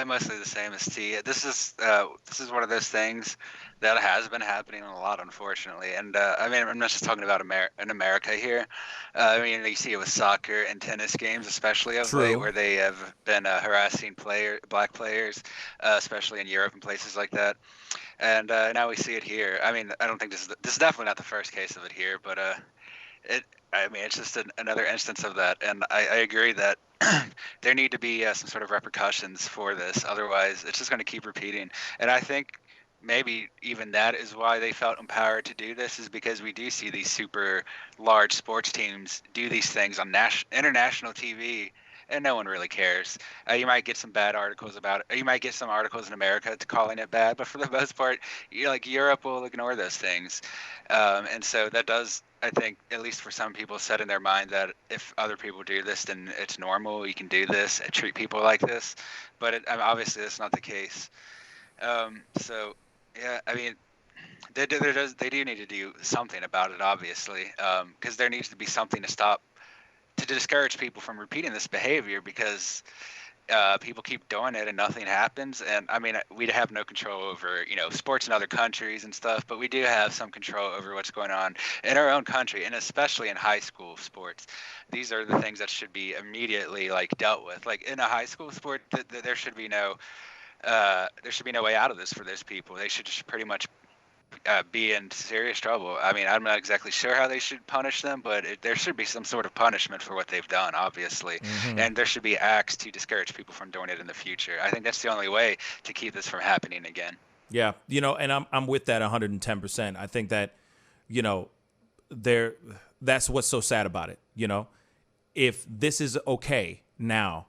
Mostly the same as T. This is one of those things that has been happening a lot, unfortunately. And I mean, I'm not just talking about in America here. I mean, you see it with soccer and tennis games, especially of late, where they have been harassing black players, especially in Europe and places like that. And now we see it here. I mean, I don't think this is definitely not the first case of it here, but it's just another instance of that. And I agree that there need to be some sort of repercussions for this. Otherwise, it's just going to keep repeating. And I think maybe even that is why they felt empowered to do this, is because we do see these super large sports teams do these things on international TV, and no one really cares. You might get some bad articles about it. You might get some articles in America calling it bad, but for the most part, Europe will ignore those things. And so that does, I think, at least for some people, set in their mind that if other people do this, then it's normal. You can do this and treat people like this. But obviously, that's not the case. So, yeah, I mean, they do need to do something about it, obviously, because there needs to be something to discourage people from repeating this behavior, because people keep doing it and nothing happens. And I mean, we have no control over, sports in other countries and stuff, but we do have some control over what's going on in our own country, and especially in high school sports. These are the things that should be immediately dealt with. Like in a high school sport, there should be no way out of this for those people. They should just pretty much be in serious trouble. I mean, I'm not exactly sure how they should punish them, but there should be some sort of punishment for what they've done, obviously. Mm-hmm. And there should be acts to discourage people from doing it in the future. I think that's the only way to keep this from happening again. Yeah, and I'm with that 110%. I think that, that's what's so sad about it. If this is okay now,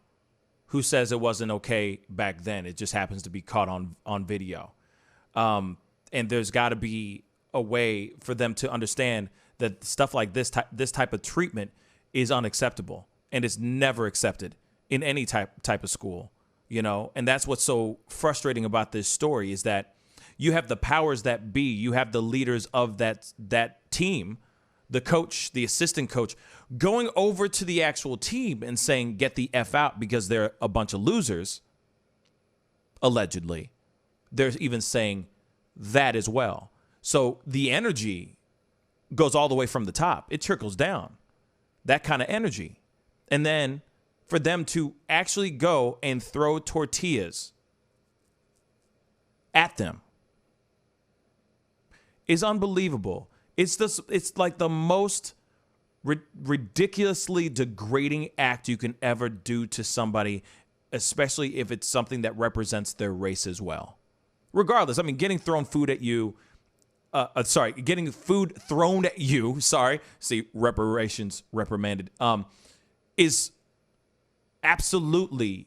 who says it wasn't okay back then? It just happens to be caught on video. And there's got to be a way for them to understand that stuff like this type of treatment is unacceptable, and it's never accepted in any type of school, And that's what's so frustrating about this story, is that you have the powers that be, you have the leaders of that team, the coach, the assistant coach, going over to the actual team and saying, "Get the F out," because they're a bunch of losers. Allegedly, they're even saying that as well. So the energy goes all the way from the top. It trickles down, that kind of energy. And then for them to actually go and throw tortillas at them is unbelievable. It's like the most ridiculously degrading act you can ever do to somebody, especially if it's something that represents their race as well. Regardless, I mean, getting food thrown at you, see, reparations, reprimanded, is absolutely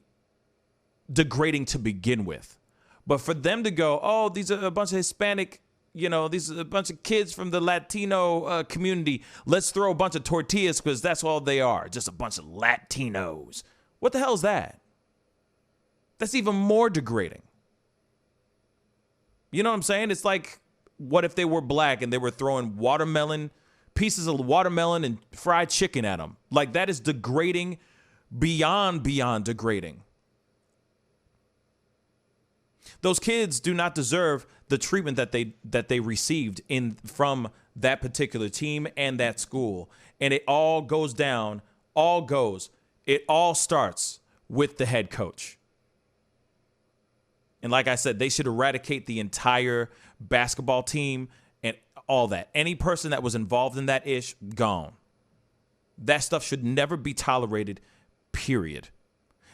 degrading to begin with. But for them to go, oh, these are a bunch of Hispanic, these are a bunch of kids from the Latino community, let's throw a bunch of tortillas because that's all they are, just a bunch of Latinos. What the hell is that? That's even more degrading. You know what I'm saying? It's like, what if they were black and they were throwing pieces of watermelon and fried chicken at them? Like, that is degrading beyond degrading. Those kids do not deserve the treatment that they received from that particular team and that school. And it all goes down, it all starts with the head coach. And like I said, they should eradicate the entire basketball team and all that. Any person that was involved in that gone. That stuff should never be tolerated, period.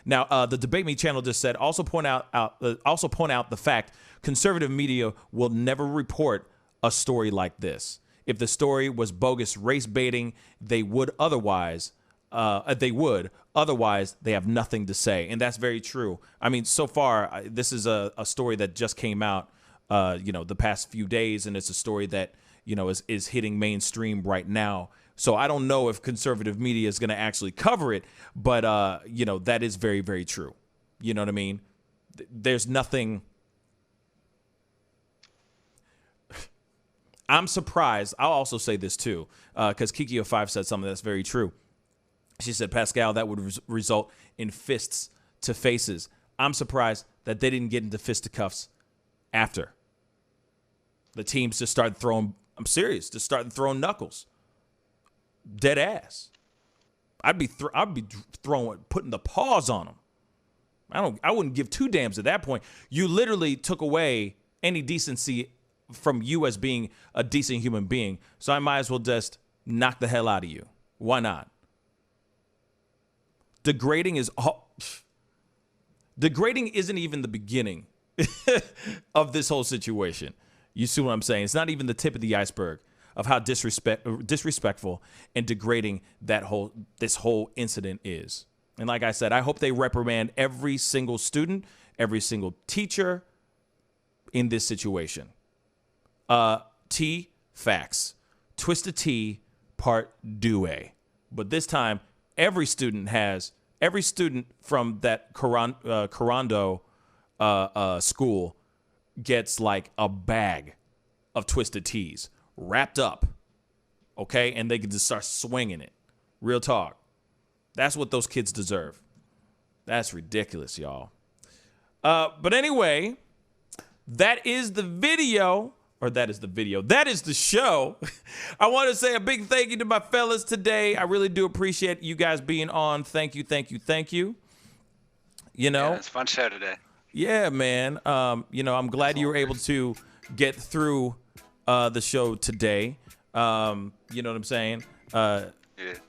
Now, the Debate Me channel just said, also point out the fact conservative media will never report a story like this. If the story was bogus race baiting, they would. Otherwise, they have nothing to say. And that's very true. I mean, so far, this is a story that just came out, the past few days. And it's a story that, is hitting mainstream right now So I don't know if conservative media is going to actually cover it, but, that is very, very true. You know what I mean? There's nothing. I'm surprised. I'll also say this too, because Kiki05 said something that's very true. She said, Pascal, that would result in fists to faces. I'm surprised that they didn't get into fisticuffs after. The teams just started throwing, I'm serious, just started throwing knuckles. Dead ass. I'd be putting the paws on them. I wouldn't give two damns at that point. You literally took away any decency from you as being a decent human being. So I might as well just knock the hell out of you. Why not? Degrading isn't even the beginning of this whole situation. You see what I'm saying? It's not even the tip of the iceberg of how disrespectful and degrading this whole incident is. And like I said, I hope they reprimand every single student, every single teacher in this situation. T, facts. Twisted T, part deux. But this time, every student from that Corando school gets like a bag of Twisted Teas wrapped up, okay? And they can just start swinging it. Real talk. That's what those kids deserve. That's ridiculous, y'all. But anyway, that is the video. Or that is the video. That is the show. I want to say a big thank you to my fellas today. I really do appreciate you guys being on. Thank you, thank you, thank you. Yeah, it's a fun show today. Yeah, man. I'm glad you were able to get through the show today. You know what I'm saying?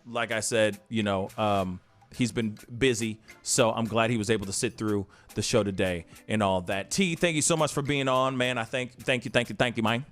Like I said, he's been busy, so I'm glad he was able to sit through the show today and all that. T, thank you so much for being on, man. I thank you, man.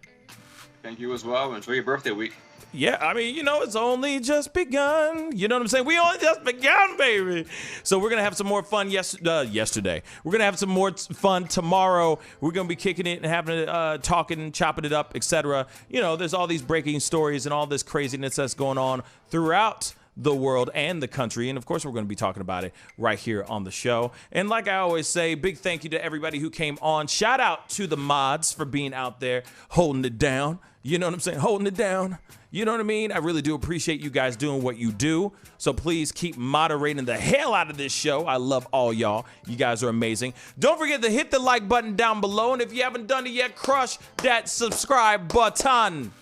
Thank you as well. Enjoy your birthday week. Yeah, I mean, it's only just begun. You know what I'm saying? We only just begun, baby. So we're going to have some more fun yesterday. We're going to have some more fun tomorrow. We're going to be kicking it and having it, talking, chopping it up, etc. There's all these breaking stories and all this craziness that's going on throughout the world and the country. And of course, we're going to be talking about it right here on the show. And like I always say, big thank you to everybody who came on. Shout out to the mods for being out there holding it down. You know what I'm saying? Holding it down. You know what I mean? I really do appreciate you guys doing what you do. So please keep moderating the hell out of this show. I love all y'all. You guys are amazing. Don't forget to hit the like button down below. And if you haven't done it yet, crush that subscribe button.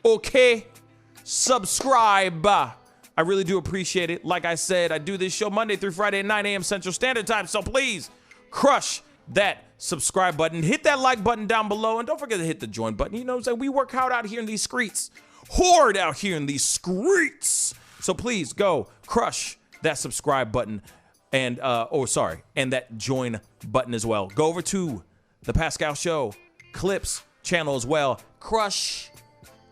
Okay? Subscribe. I really do appreciate it. Like I said, I do this show Monday through Friday at 9 a.m. Central Standard Time. So please crush that subscribe button. Hit that like button down below. And don't forget to hit the join button. You know what I'm saying? We work hard out here in these streets. Horde out here in these streets. So please go crush that subscribe button and and that join button as well. Go over to the Pascal Show Clips channel as well. Crush.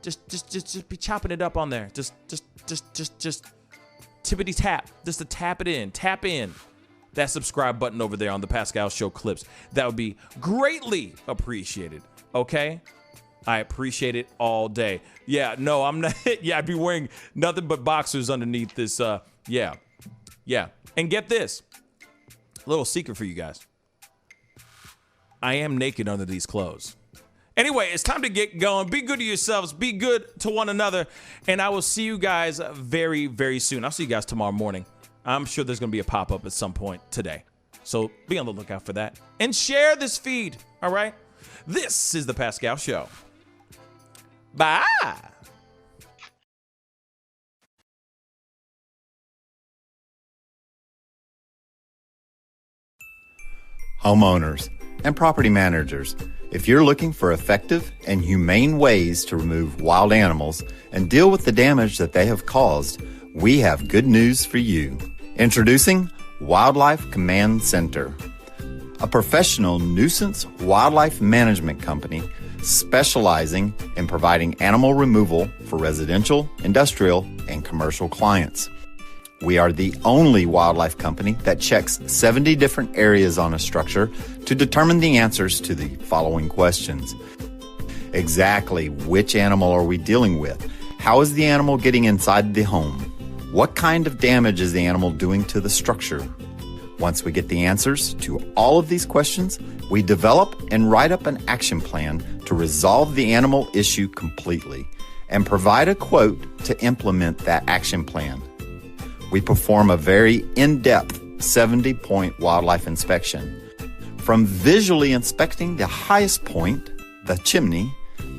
Just be chopping it up on there. Just tippity tap. Just to tap it in. Tap in that subscribe button over there on the Pascal Show Clips. That would be greatly appreciated. Okay? I appreciate it all day. Yeah, no, I'm not. Yeah, I'd be wearing nothing but boxers underneath this. Yeah. And get this. A little secret for you guys. I am naked under these clothes. Anyway, it's time to get going. Be good to yourselves. Be good to one another. And I will see you guys very, very soon. I'll see you guys tomorrow morning. I'm sure there's going to be a pop-up at some point today. So be on the lookout for that. And share this feed, all right? This is The Pascal Show. Bye. Homeowners and property managers, if you're looking for effective and humane ways to remove wild animals and deal with the damage that they have caused, we have good news for you. Introducing Wildlife Command Center, a professional nuisance wildlife management company specializing in providing animal removal for residential, industrial, and commercial clients. We are the only wildlife company that checks 70 different areas on a structure to determine the answers to the following questions. Exactly which animal are we dealing with? How is the animal getting inside the home? What kind of damage is the animal doing to the structure? Once we get the answers to all of these questions, we develop and write up an action plan to resolve the animal issue completely and provide a quote to implement that action plan. We perform a very in-depth 70-point wildlife inspection. From visually inspecting the highest point, the chimney,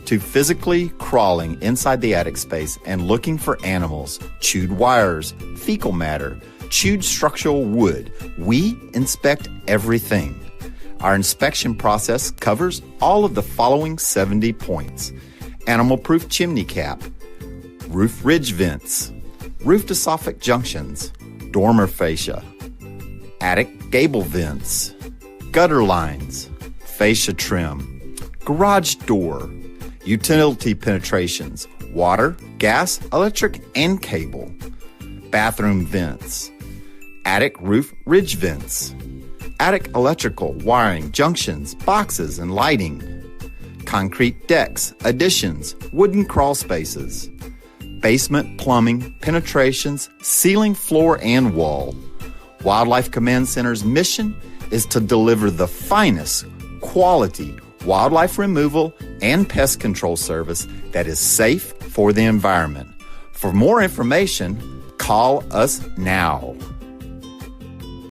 to physically crawling inside the attic space and looking for animals, chewed wires, fecal matter, chewed structural wood. We inspect everything. Our inspection process covers all of the following 70 points: animal-proof chimney cap, roof ridge vents, roof to soffit junctions, dormer fascia, attic gable vents, gutter lines, fascia trim, garage door, utility penetrations, water, gas, electric, and cable, bathroom vents, attic roof ridge vents, attic electrical, wiring, junctions, boxes, and lighting, concrete decks, additions, wooden crawl spaces, basement plumbing, penetrations, ceiling, floor, and wall. Wildlife Command Center's mission is to deliver the finest quality wildlife removal and pest control service that is safe for the environment. For more information, call us now.